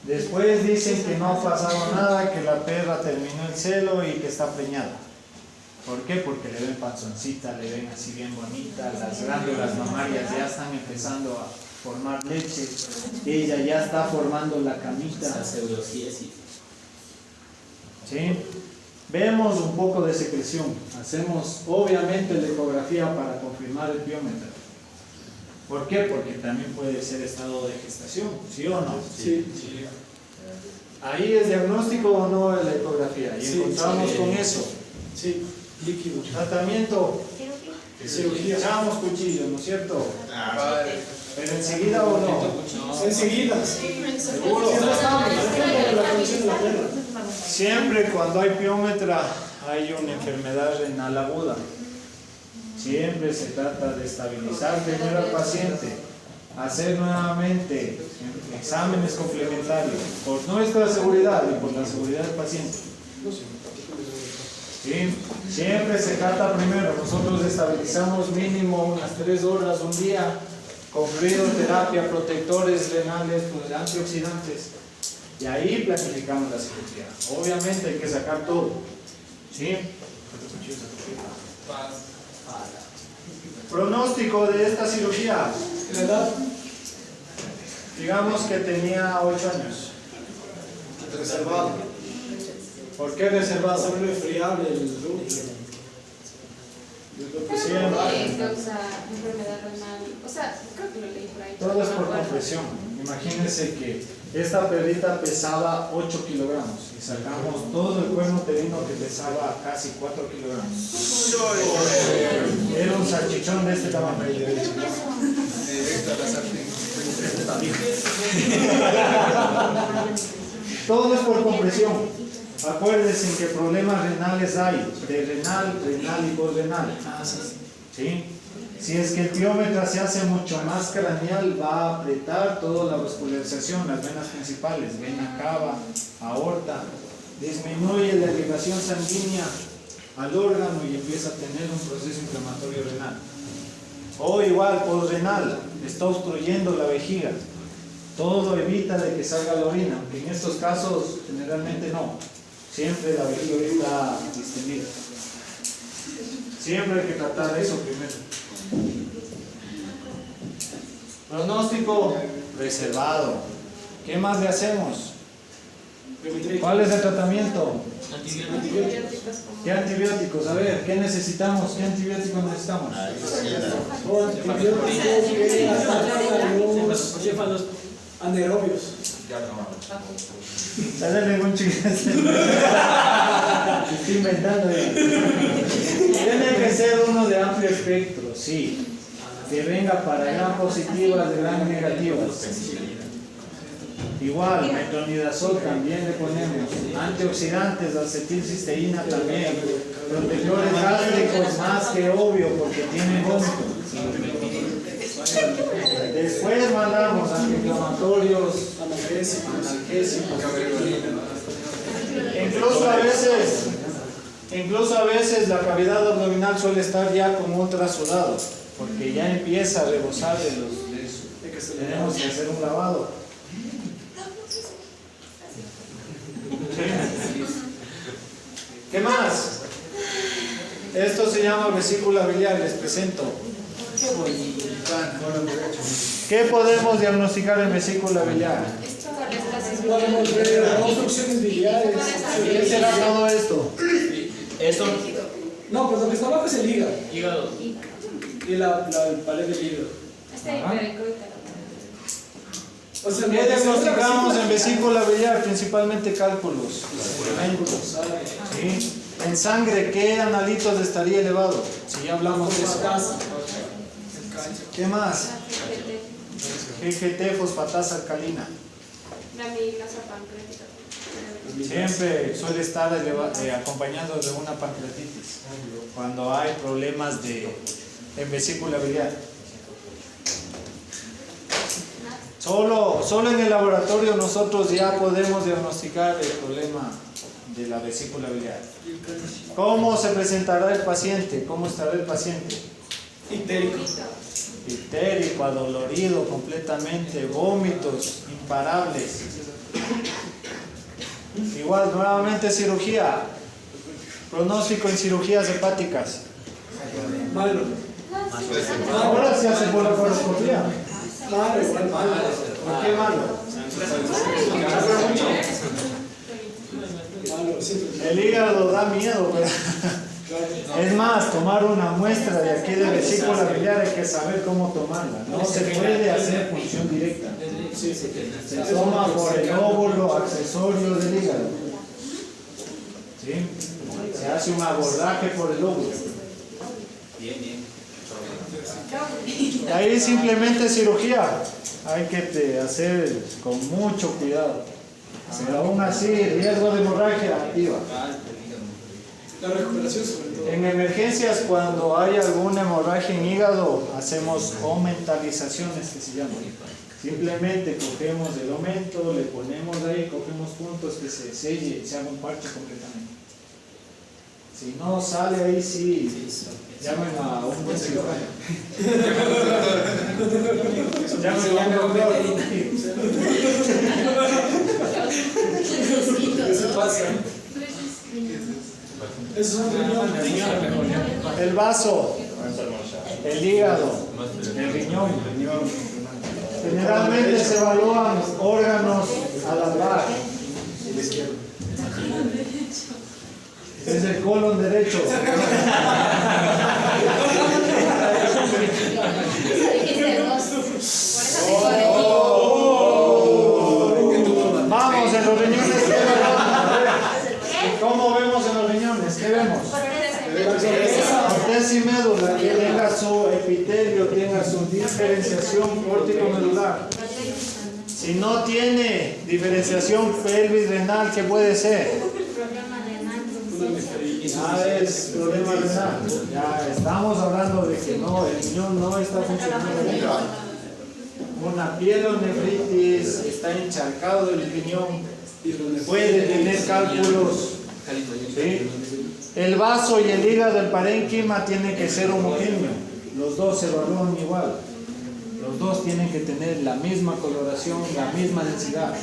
Después dicen que no ha pasado nada, que la perra terminó el celo y que está preñada. ¿Por qué? Porque le ven panzoncita, le ven así bien bonita, las glándulas mamarias ya están empezando a formar leche, ella ya está formando la camita. ¿Sí? Vemos un poco de secreción, hacemos obviamente la ecografía para confirmar el biómetro. ¿Por qué? Porque también puede ser estado de gestación, ¿sí o no? Sí. Ahí es diagnóstico o no la ecografía, y Sí, encontramos sí. con eso. Sí, líquido. Tratamiento, Cirugía. echamos cuchillo, ¿no es cierto? Pero enseguida o no. Enseguida. Seguro. Si no estamos, depende de la condición de la perra. Siempre cuando hay piómetra hay una enfermedad renal aguda. Siempre se trata de estabilizar primero al paciente, hacer nuevamente exámenes complementarios por nuestra seguridad y por la seguridad del paciente. ¿Sí? Siempre se trata primero, nosotros estabilizamos mínimo unas 3 horas, un día, con fluidoterapia, protectores renales, antioxidantes. Y ahí planificamos la cirugía. Obviamente hay que sacar todo. ¿Sí? Pronóstico de esta cirugía. ¿La edad? Digamos que tenía 8 años. Reservado. ¿Por qué reservado? Se vuelve friable el glúteo. Sí, Causa enfermedad renal. O sea, creo que lo leí por ahí. todo es por compresión. Imagínense que esta perrita pesaba 8 kilogramos y sacamos todo el cuerno uterino que pesaba casi 4 kilogramos. Era un salchichón de este tamaño. Todo es por compresión. Acuérdense que problemas renales hay, de renal, renal y posrenal. ¿Sí? Si es que el piómetra se hace mucho más craneal, va a apretar toda la vascularización, las venas principales, vena cava, aorta, disminuye la irrigación sanguínea al órgano y empieza a tener un proceso inflamatorio renal. O igual, posrenal, está obstruyendo la vejiga. Todo evita de que salga la orina, aunque en estos casos generalmente no. Siempre la vejiga está distendida. Siempre hay que tratar eso primero. Pronóstico reservado. ¿Qué más le hacemos? ¿Cuál es el tratamiento? ¿Qué antibióticos? A ver, ¿qué necesitamos? ¿Qué antibióticos necesitamos? O antibióticos que atacan los céfalos anaerobios. Dale ningún chiquete. Estoy inventando ya. Tiene que ser uno de amplio espectro, sí. que venga para gram positivas, de gram negativas. Igual, metronidazol también le ponemos, antioxidantes, acetilcisteína también, protectores gástricos más que obvio porque tienen vómito. Después mandamos antiinflamatorios, analgésicos. Incluso a veces la cavidad abdominal suele estar ya con ultrasudado, porque ya empieza a rebosar de eso. Tenemos que hacer un lavado. ¿Qué más? Esto se llama vesícula biliar, les presento. ¿Qué podemos diagnosticar en vesícula biliar? Podemos ver obstrucciones biliares. ¿Qué será todo esto? Esto, No, pues lo que está abajo es el hígado. hígado. Y la pared del hígado. O sea, ¿Qué diagnosticamos en vesícula biliar? Principalmente cálculos. ¿Sí? En sangre, ¿qué analitos estaría elevado? Si ya hablamos de eso. ¿Qué más? GGT, fosfatasa alcalina. La amiglasa pancreática. Siempre suele estar acompañado de una pancreatitis cuando hay problemas en vesícula biliar. Solo en el laboratorio nosotros ya podemos diagnosticar el problema de la vesícula biliar. ¿Cómo se presentará el paciente? ¿Cómo estará el paciente? Ictérico, adolorido completamente, vómitos imparables. Igual, nuevamente cirugía. Pronóstico en cirugías hepáticas. Malo. Ahora se hace por la laparoscopía. Malo, igual malo. ¿Por qué malo? Malo, siempre. El hígado da miedo, pero... Es más, tomar una muestra de aquí de vesícula biliar hay que saber cómo tomarla. No se puede hacer punción directa. Se toma por el óvulo accesorio del hígado. ¿Sí? Se hace un abordaje por el óvulo. Y ahí simplemente cirugía. Hay que hacer con mucho cuidado. Pero aún así, riesgo de hemorragia activa. La recuperación sobre todo. En emergencias, cuando hay alguna hemorragia en hígado, hacemos omentalizaciones que se llaman. Simplemente cogemos el aumento, le ponemos ahí, cogemos puntos que se selle, se haga un parche completamente. Si no sale ahí, sí, llamen a un buen cirujano. Llamen a un doctor. Eso pasa. Eso es un riñón. El vaso, el hígado, el riñón. Generalmente se evalúan órganos al azar. Es el colon derecho. Vamos, en los riñones, ¿qué vemos? ¿Cómo vemos en los riñones? ¿Qué vemos? Corteza y médula, que tenga su epitelio, tenga su diferenciación córtico-medular. Si no tiene diferenciación pelvis renal, ¿qué puede ser? Ya es problema renal. Ya estamos hablando de que no, el riñón no está funcionando bien. Una pielonefritis, está encharcado el riñón, puede tener cálculos. ¿Sí? El vaso y el hígado, el parénquima tienen que ser homogéneos. Los dos se evalúan igual. Los dos tienen que tener la misma coloración, la misma densidad.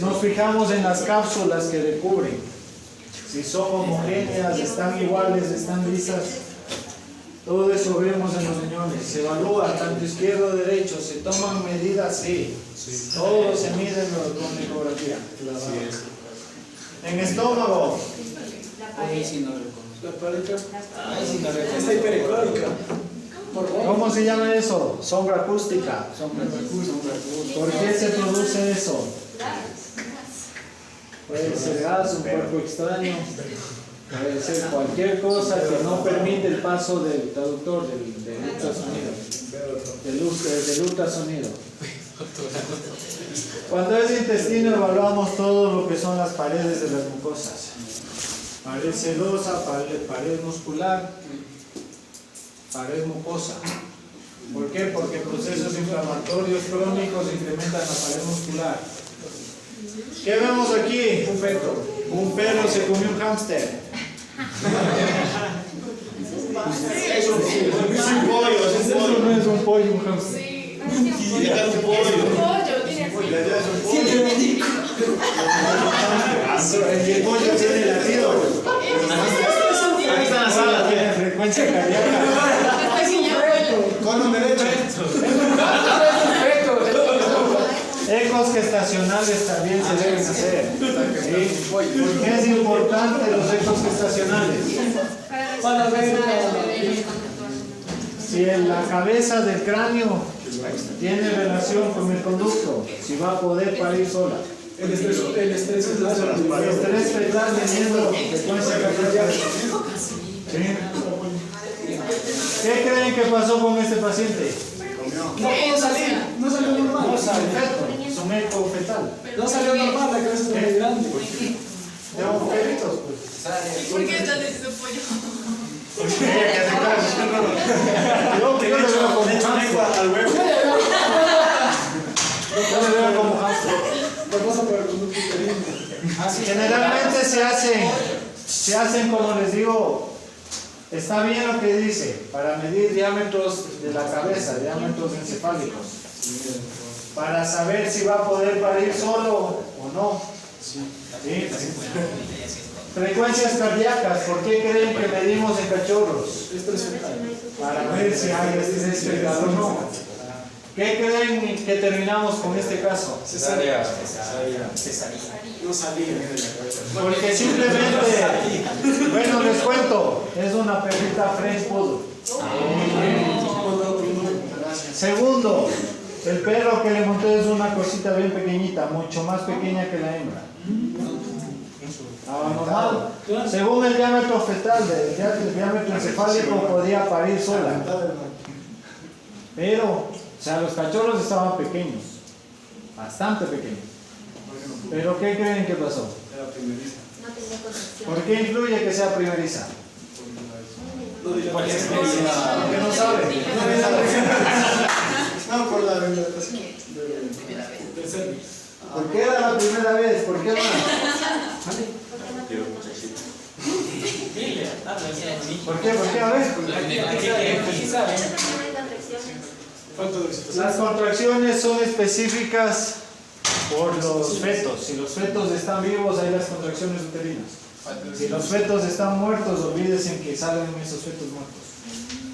Nos fijamos en las cápsulas que recubren. Si son homogéneas, están iguales, están lisas. Todo eso vemos en los riñones. Se evalúa tanto izquierdo o derecho. Se toman medidas, sí. Todo se mide con ecografía. En estómago. La pareja. Está hiperecórica. ¿Cómo se llama eso? Sombra acústica. ¿Por qué se produce eso? Puede ser gas, un cuerpo extraño, puede ser cualquier cosa que no permite el paso del traductor, del ultrasonido. del ultrasonido. Cuando es intestino evaluamos todo lo que son las paredes de las mucosas. Pared sedosa, pared muscular, pared mucosa. ¿Por qué? Porque procesos inflamatorios crónicos incrementan la pared muscular. ¿Qué vemos aquí? Un feto. Un perro se comió un hámster. Es un pollo, es un Eso pollo. no es un pollo, un hámster. Sí, Y dejar un pollo. pollo, tiene así. Le das un pollo. Y el pollo tiene latido. Aquí está la sala. Tiene frecuencia cardíaca. Cono derecho. Ecos gestacionales también se deben hacer. ¿Sí? ¿Por qué es importante los ecos gestacionales? Para ver Si en la cabeza del cráneo tiene relación con el conducto, si va a poder parir sola. El estrés es El estrés fetal teniendo frecuencia cardíaca. ¿Sí? ¿Qué creen que pasó con este paciente? No salió normal. No sabe, feto, es un eco fetal. No salió normal, la cabeza está muy grande. De agujeritos, pues. ¿Por qué estás diciendo pollo? Yo le veo como hámster. Al huevo. Yo le veo como hámster. Pues pasa por el conducto uterino. Generalmente se hacen como les digo, está bien lo que dice, para medir diámetros de la cabeza, diámetros encefálicos, para saber si va a poder parir solo o no. ¿Sí? Frecuencias cardíacas, ¿por qué creen que medimos en cachorros? Estrés fetal. Para ver si hay estrés fetal o no. ¿Qué creen que terminamos con este caso? Cesárea. Cesárea. No salía. Porque simplemente, bueno, les cuento, es una perrita French Poodle. Segundo, el perro que le monté es una cosita bien pequeñita, mucho más pequeña que la hembra. Normal. Según el diámetro fetal, el diámetro encefálico podía parir sola. Pero, o sea, los cachorros estaban pequeños, bastante pequeños. Pero ¿qué creen que pasó? Era primeriza. No tenía concepción. ¿Por qué influye que sea primeriza? No diría Porque no sabe. No, por la dilatación. del cervix. ¿Por qué era la primera vez? ¿Por qué más? ¿Por qué? ¿Por qué? A ver. Falta de oxitocina. Las contracciones son específicas por los fetos. Si los fetos están vivos, hay las contracciones uterinas. Si los fetos están muertos, olvídense que salen esos fetos muertos.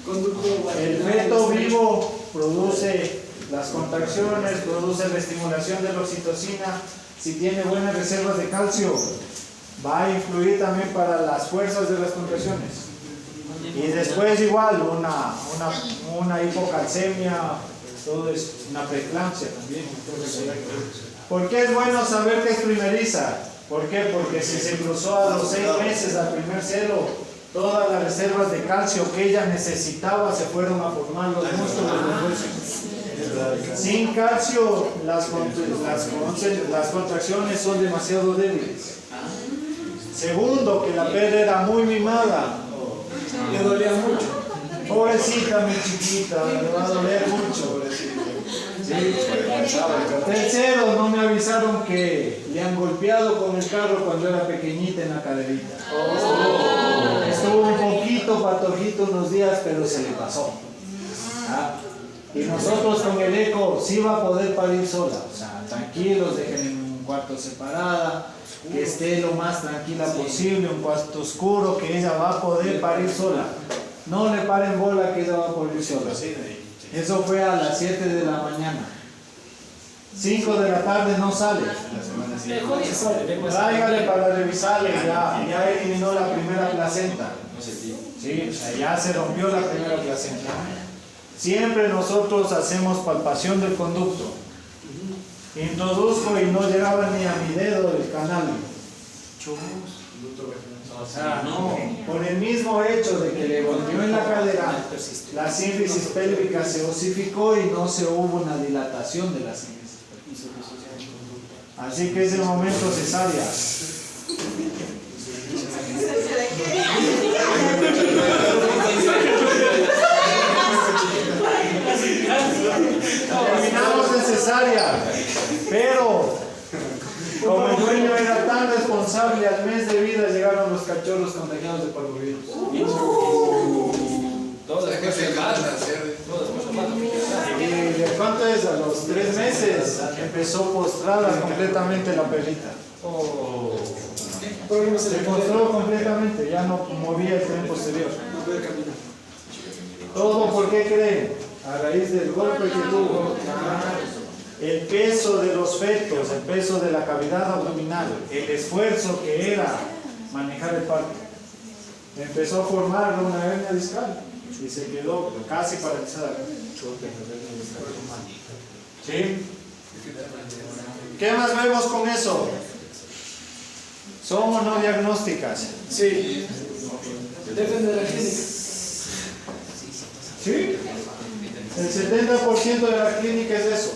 Conducto El feto vivo produce las contracciones, produce la estimulación de la oxitocina. Si tiene buenas reservas de calcio, va a influir también para las fuerzas de las contracciones. Y después igual, una hipocalcemia, todo es una preeclampsia también. ¿Por qué es bueno saber que es primeriza? ¿Por qué? Porque si se cruzó a los 6 meses al primer celo, todas las reservas de calcio que ella necesitaba se fueron a formar los músculos de los huesos. Sin calcio, las contracciones son demasiado débiles. Segundo, que la perra era muy mimada. le dolía mucho. Pobrecita, mi chiquita, le va a doler mucho. Tercero, no me avisaron que le han golpeado con el carro cuando era pequeñita en la caderita. Estuvo un poquito patojito unos días, pero se le pasó. Y nosotros con el eco sí va a poder parir sola. O sea, tranquilos, dejen en un cuarto separada, que esté lo más tranquila posible, un cuarto oscuro, que ella va a poder parir sola. No le paren bola que ella va a parir sola. Eso fue a las 7 de la mañana. 5 de la tarde no sale. Tráigale para revisarle, ya eliminó la primera placenta. Sí, o sea, ya se rompió la primera placenta. Siempre nosotros hacemos palpación del conducto. Introduzco y no llegaba ni a mi dedo el canal. O sea, no, por el mismo hecho de que le golpeó en la cadera, la sínfisis pélvica se osificó y no se hubo una dilatación de la sínfisis pélvica. Así que es el momento cesárea. Terminamos en cesárea, pero como el dueño era tan responsable, al mes de vida llegaron los cachorros contagiados de parvovirus. ¿Y de cuánto es? A los 3 meses empezó postrada completamente la perrita. Se postró completamente, ya no movía el tren posterior. ¿Todo por qué creen? A raíz del golpe que tuvo. El peso de los fetos, el peso de la cavidad abdominal, el esfuerzo que era manejar el parto. Empezó a formar una hernia discal y se quedó casi paralizada. ¿Sí? ¿Qué más vemos con eso? ¿Son o no diagnósticas? Sí. Depende de la clínica. ¿Sí? El 70% de la clínica es eso.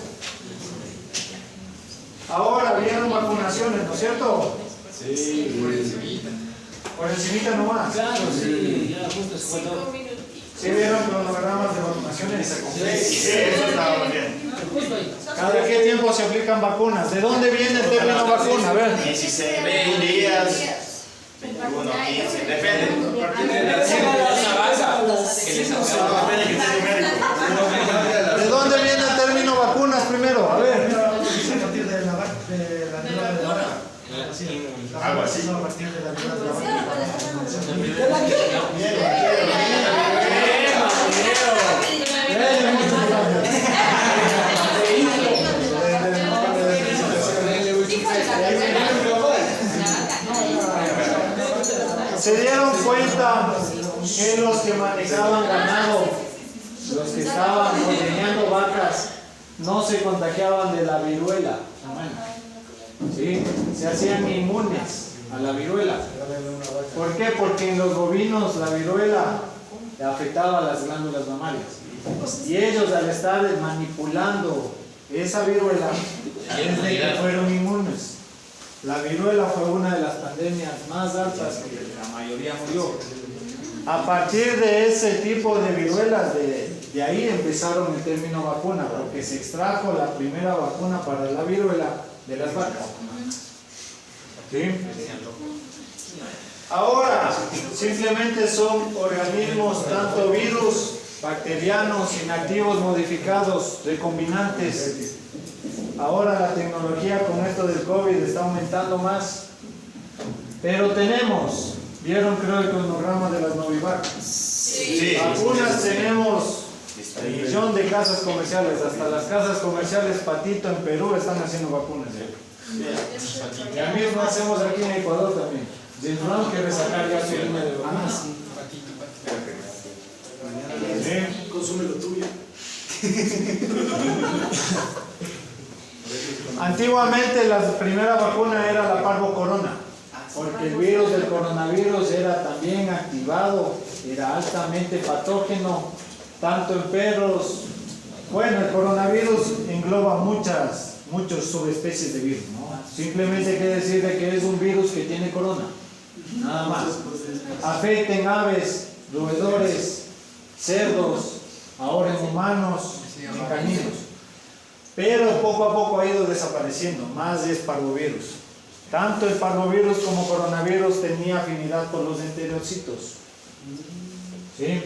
Ahora vieron vacunaciones, ¿no es cierto? Sí. Por encimita nomás. Claro, sí. Ya justo se fue todo. ¿Sí vieron cronogramas de vacunaciones? Sí, eso estaba bien. ¿Cada qué tiempo se aplican vacunas? ¿De dónde viene el término vacuna? A ver. 16, 21 días, 21, 15, depende. ¿De dónde viene el término vacunas primero? A ver. A partir de la vaca. Algo así. A partir de la vaca. Se dieron cuenta que los que manejaban ganado, los que estaban ordeñando vacas, no se contagiaban de la viruela. ¿Sí? Se hacían inmunes a la viruela. ¿Por qué? Porque en los bovinos la viruela afectaba las glándulas mamarias. Y ellos, al estar manipulando esa viruela, fueron inmunes. La viruela fue una de las pandemias más altas que la mayoría murió. A partir de ese tipo de viruelas, de ahí empezaron el término vacuna, porque se extrajo la primera vacuna para la viruela de las vacas. ¿Sí? Ahora, simplemente son organismos, tanto virus, bacterianos, inactivos, modificados, recombinantes. Ahora la tecnología con esto del COVID está aumentando más. Pero tenemos, ¿vieron creo el cronograma de las Novivac? Sí. Vacunas tenemos un millón de casas comerciales, hasta las casas comerciales Patito en Perú están haciendo vacunas. Ya mismo hacemos aquí en Ecuador también. Tendrán que resacar ya su línea de vacunas. Consume lo tuyo. Antiguamente la primera vacuna era la parvocorona, porque el virus del coronavirus era también activado, era altamente patógeno, tanto en perros. Bueno, el coronavirus engloba muchas subespecies de virus, ¿no? Simplemente hay que decir de que es un virus que tiene corona, nada más. Afecta en aves, roedores, cerdos, ahora en humanos, en caninos. Pero poco a poco ha ido desapareciendo, más es parvovirus. Tanto el parvovirus como coronavirus tenía afinidad por los enterocitos. ¿Sí?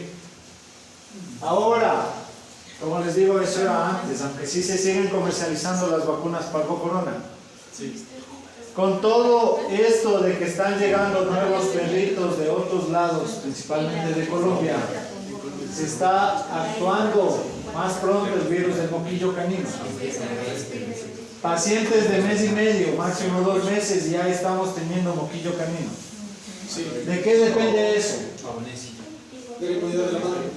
Ahora, como les digo, eso era antes, aunque sí se siguen comercializando las vacunas parvocorona. Con todo esto de que están llegando nuevos perritos de otros lados, principalmente de Colombia, se está actuando más pronto el virus del moquillo canino. Pacientes de mes y medio, máximo 2 meses, ya estamos teniendo moquillo canino. ¿De qué depende eso? De la inmunidad de la madre.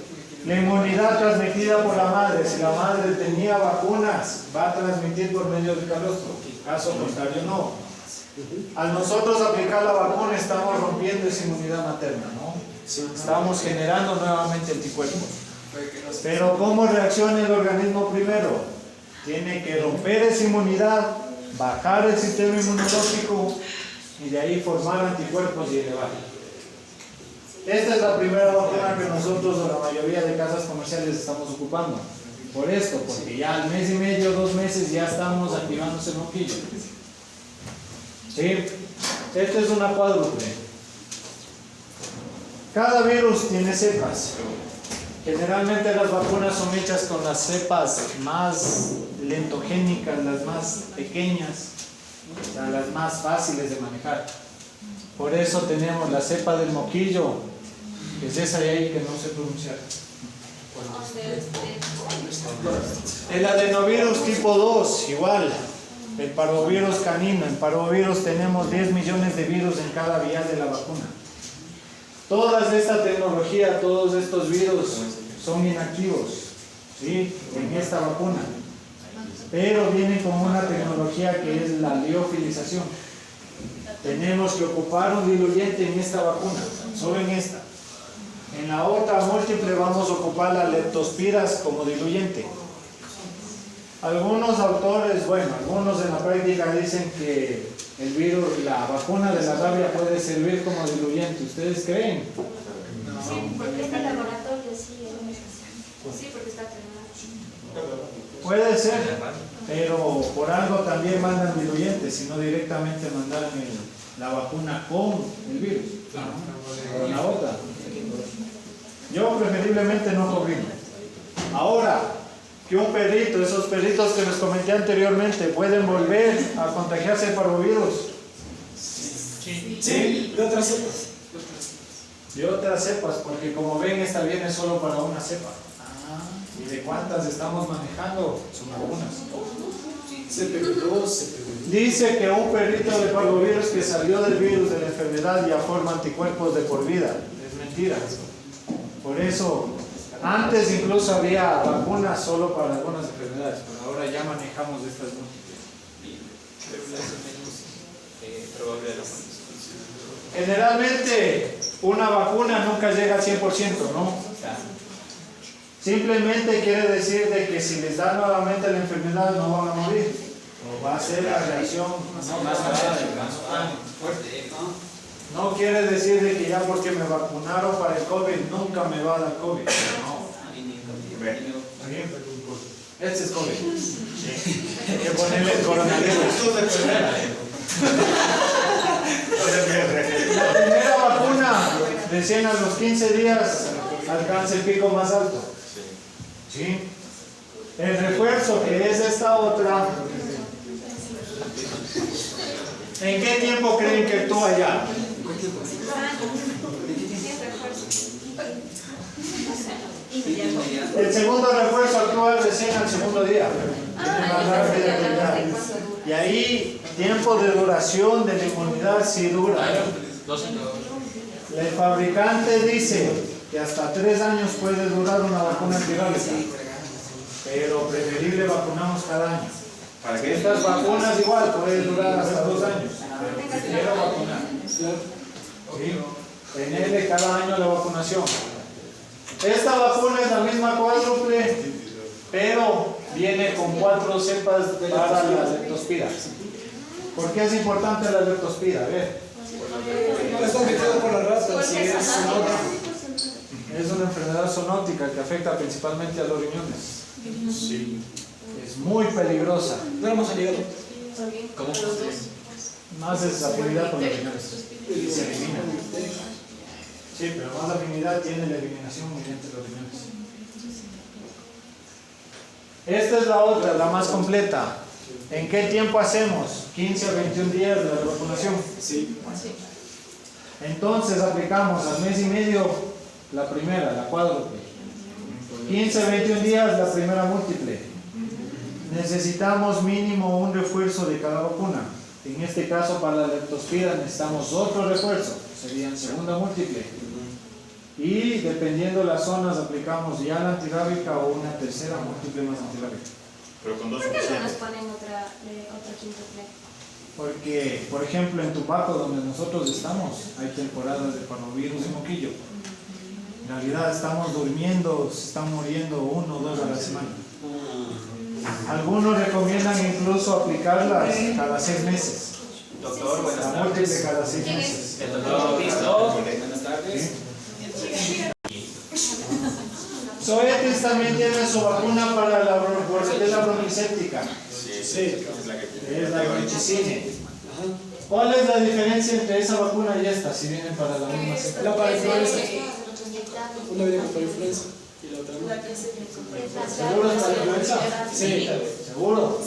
La inmunidad transmitida por la madre. Si la madre tenía vacunas, va a transmitir por medio del calostro. Caso contrario, no. Al nosotros aplicar la vacuna estamos rompiendo esa inmunidad materna, ¿no? Estamos generando nuevamente anticuerpos. Pero ¿cómo reacciona el organismo primero? Tiene que romper esa inmunidad, bajar el sistema inmunológico y de ahí formar anticuerpos y elevar. Esta es la primera vacuna que nosotros o la mayoría de casas comerciales estamos ocupando. Por esto, porque ya al mes y medio, 2 meses ya estamos activándose el moquillo. ¿Sí? Esta es una cuádruple. Cada virus tiene cepas. Generalmente las vacunas son hechas con las cepas más lentogénicas, las más pequeñas, o sea, las más fáciles de manejar. Por eso tenemos la cepa del moquillo, que es esa de ahí que no sé pronunciar. El adenovirus tipo 2, igual. El parvovirus canino. En parvovirus tenemos 10 millones de virus en cada vial de la vacuna. Toda esta tecnología, todos estos virus son inactivos, ¿sí? En esta vacuna. Pero vienen con una tecnología que es la liofilización. Tenemos que ocupar un diluyente en esta vacuna, solo en esta. En la otra múltiple vamos a ocupar las leptospiras como diluyente. Algunos autores, algunos en la práctica dicen que el virus, la vacuna de la rabia puede servir como diluyente. ¿Ustedes creen? Sí, porque es de laboratorio, sí. Sí, porque está terminado. Puede ser, pero por algo también mandan diluyentes, sino directamente mandan la vacuna con el virus, con la otra. Yo preferiblemente no combino. Ahora, que un perrito, esos perritos que les comenté anteriormente, pueden volver a contagiarse de parvovirus. Sí, de otras cepas. De otras cepas, porque como ven, esta viene solo para una cepa. ¿Y de cuántas estamos manejando? Son algunas. CPV2, CPV. Dice que un perrito de parvovirus que salió del virus de la enfermedad ya forma anticuerpos de por vida. Es mentira. Por eso, antes incluso había vacunas solo para algunas enfermedades, pero ahora ya manejamos estas múltiples. Generalmente, una vacuna nunca llega al 100%, ¿no? Simplemente quiere decir de que si les da nuevamente la enfermedad no van a morir, o va a ser la reacción más fuerte. No quiere decir de que ya porque me vacunaron para el COVID nunca me va a dar COVID. No. Este es COVID. Hay que ponerle el coronavirus. La primera vacuna, decían a los 15 días alcanza el pico más alto. ¿Sí? El refuerzo, que es esta otra, ¿en qué tiempo creen que actúa ya? El segundo refuerzo actúa recién al segundo día. Y ahí, tiempo de duración de la inmunidad sí dura. El fabricante dice que hasta 3 años puede durar una vacuna antirrábica, pero preferible vacunamos cada año. Para que estas vacunas igual pueden durar hasta 2 años, pero prefiero vacunar. ¿Sí? Tenerle cada año la vacunación. Esta vacuna es la misma cuádruple, pero viene con 4 cepas para la leptospira. ¿Por qué es importante la leptospira? A ver. Está metido por las ratas, sí, Es una enfermedad zoonótica que afecta principalmente a los riñones. Sí. Es muy peligrosa. No hemos llegado. ¿Cómo? Más es afinidad con los riñones. Y se elimina. Sí, pero más afinidad tiene la eliminación mediante los riñones. Esta es la otra, la más completa. ¿En qué tiempo hacemos? 15 a 21 días de la vacunación. Sí. Entonces aplicamos al mes y medio la primera, la cuádruple. 15 a 21 días la primera múltiple. Necesitamos mínimo un refuerzo de cada vacuna. En este caso para la leptospira necesitamos otro refuerzo, serían segunda múltiple. Y dependiendo de las zonas aplicamos ya la antirrábica o una tercera múltiple más antirrábica. Pero con 2 ¿Por qué no nos suficientes. ponen otra quíntuple? Porque, por ejemplo, en Tupaco, donde nosotros estamos, hay temporadas de parvovirus y moquillo. En realidad estamos durmiendo, se están muriendo 1 o 2 a la semana. Algunos recomiendan incluso aplicarlas cada 6 meses. Doctor, buenas La múltiple tardes. cada 6 meses. El doctor Listo. Buenas tardes. Zoetis también tiene su vacuna para la bordetela bronchiséptica. Sí, es la que tiene. Es la bronchicine. ¿Cuál es la diferencia entre esa vacuna y esta, si vienen para la misma cepa? La para influenza. Una viene para influenza y la otra no. ¿Seguro es para influenza? Sí. ¿Seguro?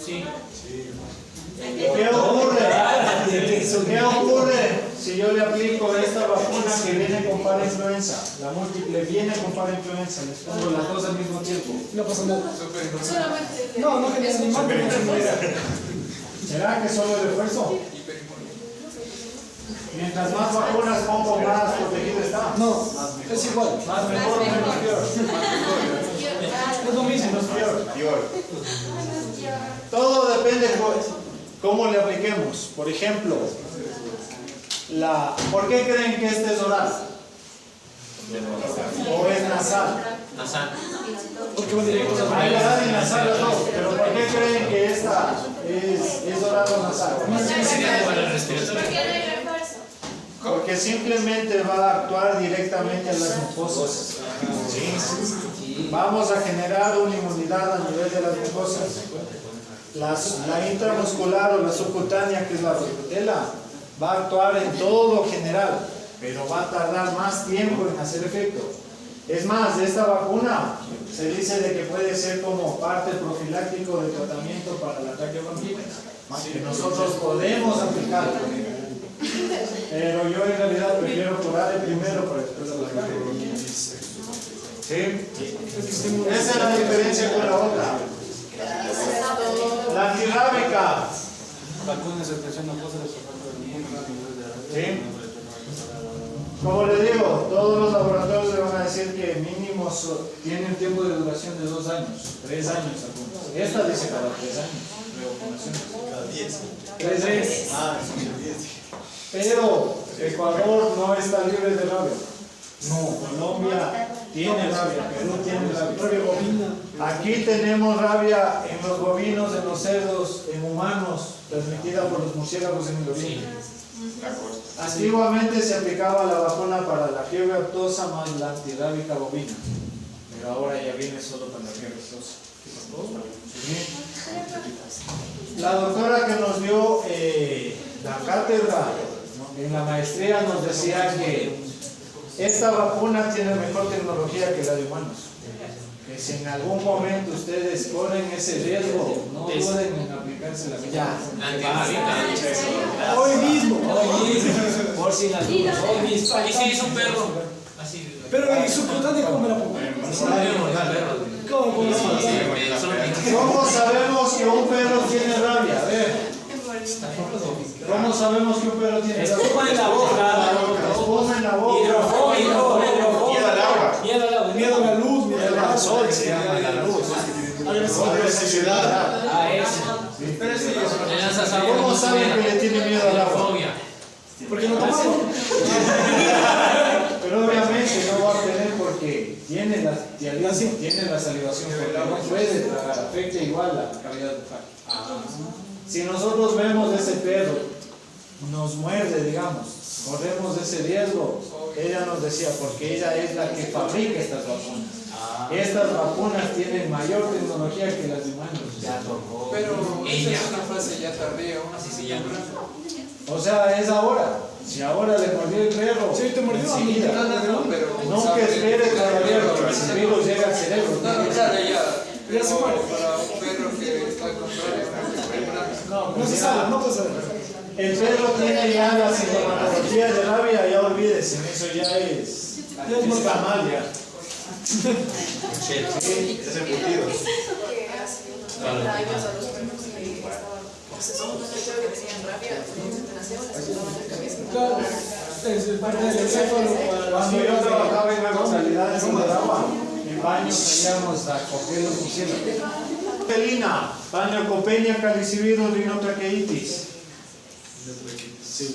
Sí. ¿Qué ocurre? ¿Qué ocurre si yo le aplico esta vacuna que viene con parainfluenza? La múltiple viene con parainfluenza, les pongo las dos al mismo tiempo. No pasa nada. Solamente. No, no genera ni mal. ¿Será que solo el refuerzo? Mientras más vacunas pongo, más protegido está. No, es igual. Más mejor o menos peor. Es lo mismo. Menos peor. Dior. Todo depende de cómo le apliquemos. Por ejemplo, ¿por qué creen que este es oral? ¿O es nasal? Nasal. Porque va directo a Hay oral y nasal las dos, pero ¿por qué creen que esta es oral o nasal? Para el respiratorio. ¿Por qué no hay refuerzo? Porque simplemente va a actuar directamente en las mucosas. ¿Sí? Vamos a generar una inmunidad a nivel de las mucosas. La intramuscular o la subcutánea, que es la bordetela, va a actuar en todo general, pero va a tardar más tiempo en hacer efecto. Es más, de esta vacuna se dice de que puede ser como parte profiláctico de tratamiento para el ataque bronquial, que nosotros podemos aplicarlo. Pero yo en realidad prefiero curar el primero para después aplicar el bronquial. ¿Sí? Esa es la diferencia con la otra. La antirrábica. ¿Sí? Como le digo, todos los laboratorios le van a decir que mínimo tienen tiempo de duración de 2 años, 3 años algunos. Esta dice cada 3 años, revacunaciones. Cada 10. 3 veces. Ah, sí, 10. Pero Ecuador no está libre de rabia. No, Colombia tiene rabia, Perú tiene rabia. Aquí tenemos rabia en los bovinos, en los cerdos, en humanos, transmitida por los murciélagos en el oriente. Antiguamente se aplicaba la vacuna para la fiebre aftosa más la antirrábica bovina, pero ahora ya viene solo para la fiebre aftosa. La doctora que nos dio la cátedra en la maestría nos decía que esta vacuna tiene mejor tecnología que la de humanos. Que si en algún momento ustedes corren ese riesgo, no duden en aplicarse la vacuna. Hoy mismo. Por si las dudas. Hoy mismo. ¿Y si es un perro? Así. Pero ¿y su cutánea cómo me la pongo? ¿Cómo puedo decir? ¿Cómo sabemos que un perro tiene rabia? A ver. ¿Cómo sabemos que un perro tiene rabia? Espuma en la boca. Espuma en la boca. Hidrofóbico. Miedo al agua. Miedo al agua. Miedo a la luz, miedo El al sol se llama la luz. Agresividad. Ah, eso. Le lanzas agua. ¿Cómo saben que le tiene miedo al agua? Fobia. porque no tomamos. Pero obviamente no va a tener porque tiene la salivación porque no puede tragar, afecta igual la cavidad bucal. Si nosotros vemos ese perro, nos muerde, digamos, corremos ese riesgo, ella nos decía, porque ella es la que fabrica estas vacunas. Estas vacunas tienen mayor tecnología que las de humanos. Ya tocó. Pero esa Ella. es una frase ya tardía, Así se llama. O sea, es ahora. Si ahora le mordió el perro, Sí, te mordió. enseguida. No, pero No que espere todavía que si el virus llega al cerebro. no, claro, ya. Ya se muere. Para un perro que está contrario a No se sabe, no puede saber. El perro tiene ya la sintomatología de rabia, ya olvídese, eso ya es está mal ya. Es eso que hace unos 30 años a los perros que estaban obsesionados con el hecho de que tenían rabia, de nación, les quitaban la cabeza. Claro, es parte del encéfalo para la Cuando yo trabajaba en aguas salidades en Aragua, en baños salíamos a coger los murciélagos. Felina, panleukopenia, calicivirus, rinotraqueitis.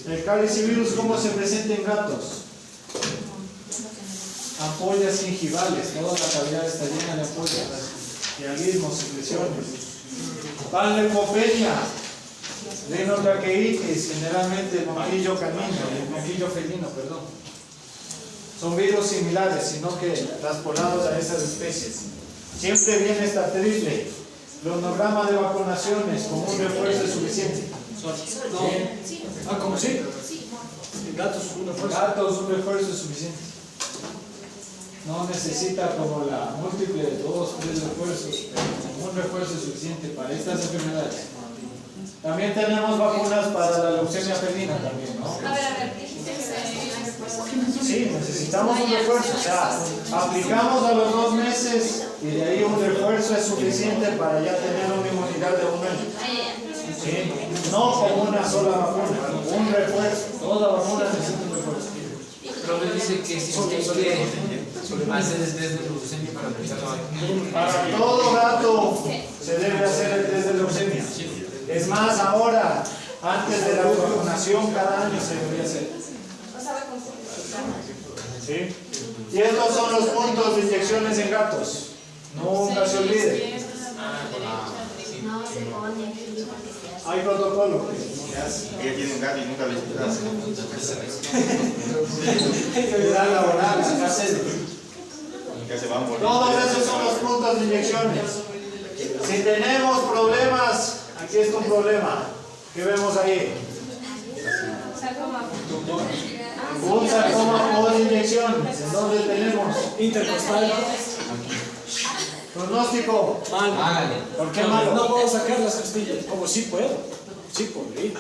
El calicivirus, ¿cómo se presenta en gatos? Ampollas gingivales, toda la cavidad está llena de ampollas, dialismos, secreciones. Panleukopenia, rinotraqueitis, generalmente el moquillo canino, el moquillo felino, perdón. Son virus similares, sino que traspolados a esas especies. Siempre viene esta triple. Cronograma de vacunaciones, con un refuerzo es suficiente. No. ¿Cómo sí? En gatos un refuerzo. Gatos, un refuerzo es suficiente. No necesita como la múltiple de 2, 3 refuerzos, pero un refuerzo es suficiente para estas enfermedades. También tenemos vacunas para la leucemia felina también, ¿no? A ver, dijiste que Sí, necesitamos un refuerzo, o sea, aplicamos a los 2 meses y de ahí un refuerzo es suficiente para ya tener una inmunidad de 1 año. Sí, no con una sola vacuna, un refuerzo, toda vacuna necesita un refuerzo. Pero le dice que si que hace desde leucemia para empezar la vacuna. Para todo gato se debe hacer el test de leucemia. Es más, ahora, antes de la vacunación, cada año se debería hacer. ¿Sí? Y estos son los puntos de inyecciones en gatos. Nunca se olvide. no se pone aquí. Hay protocolo. Ella tiene un gato y nunca lo hace. Actividad laboral, acá se- Que se van por Todos esos son los puntos de inyecciones. Si tenemos problemas, aquí está un problema. ¿Qué vemos ahí? Un sarcoma por inyecciones. ¿En dónde tenemos? Intercostal. Pronóstico. Mal. ¿Por qué malo? No puedo sacar las costillas. Como sí puedo. Sí podría.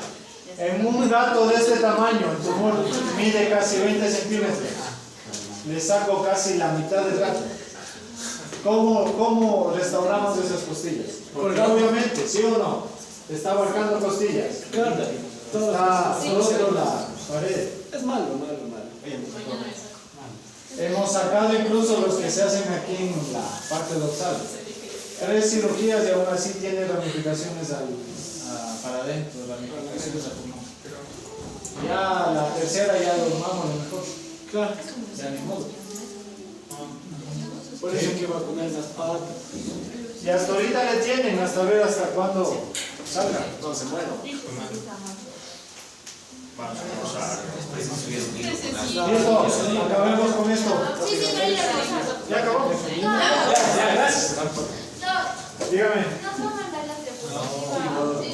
En un gato de este tamaño, el tumor mide casi 20 centímetros. Le saco casi la mitad del gato. ¿Cómo restauramos esas costillas? Porque obviamente, ¿sí o no? Está abarcando costillas. Claro. Está roto la pared. Es malo. Hemos sacado incluso los que se hacen aquí en la parte dorsal. 3 cirugías y aún así tiene ramificaciones para adentro, ramificaciones al pulmón. Ya la tercera ya lo mamo lo mejor. Claro. Ya ni modo. Por eso hay que vacunar las patas. Y hasta ahorita le tienen, hasta ver hasta cuándo salga. No se mueran. Listo, acabemos con esto. Sí, pero ya ¿Ya acabó? Ya, gracias. Dígame. No,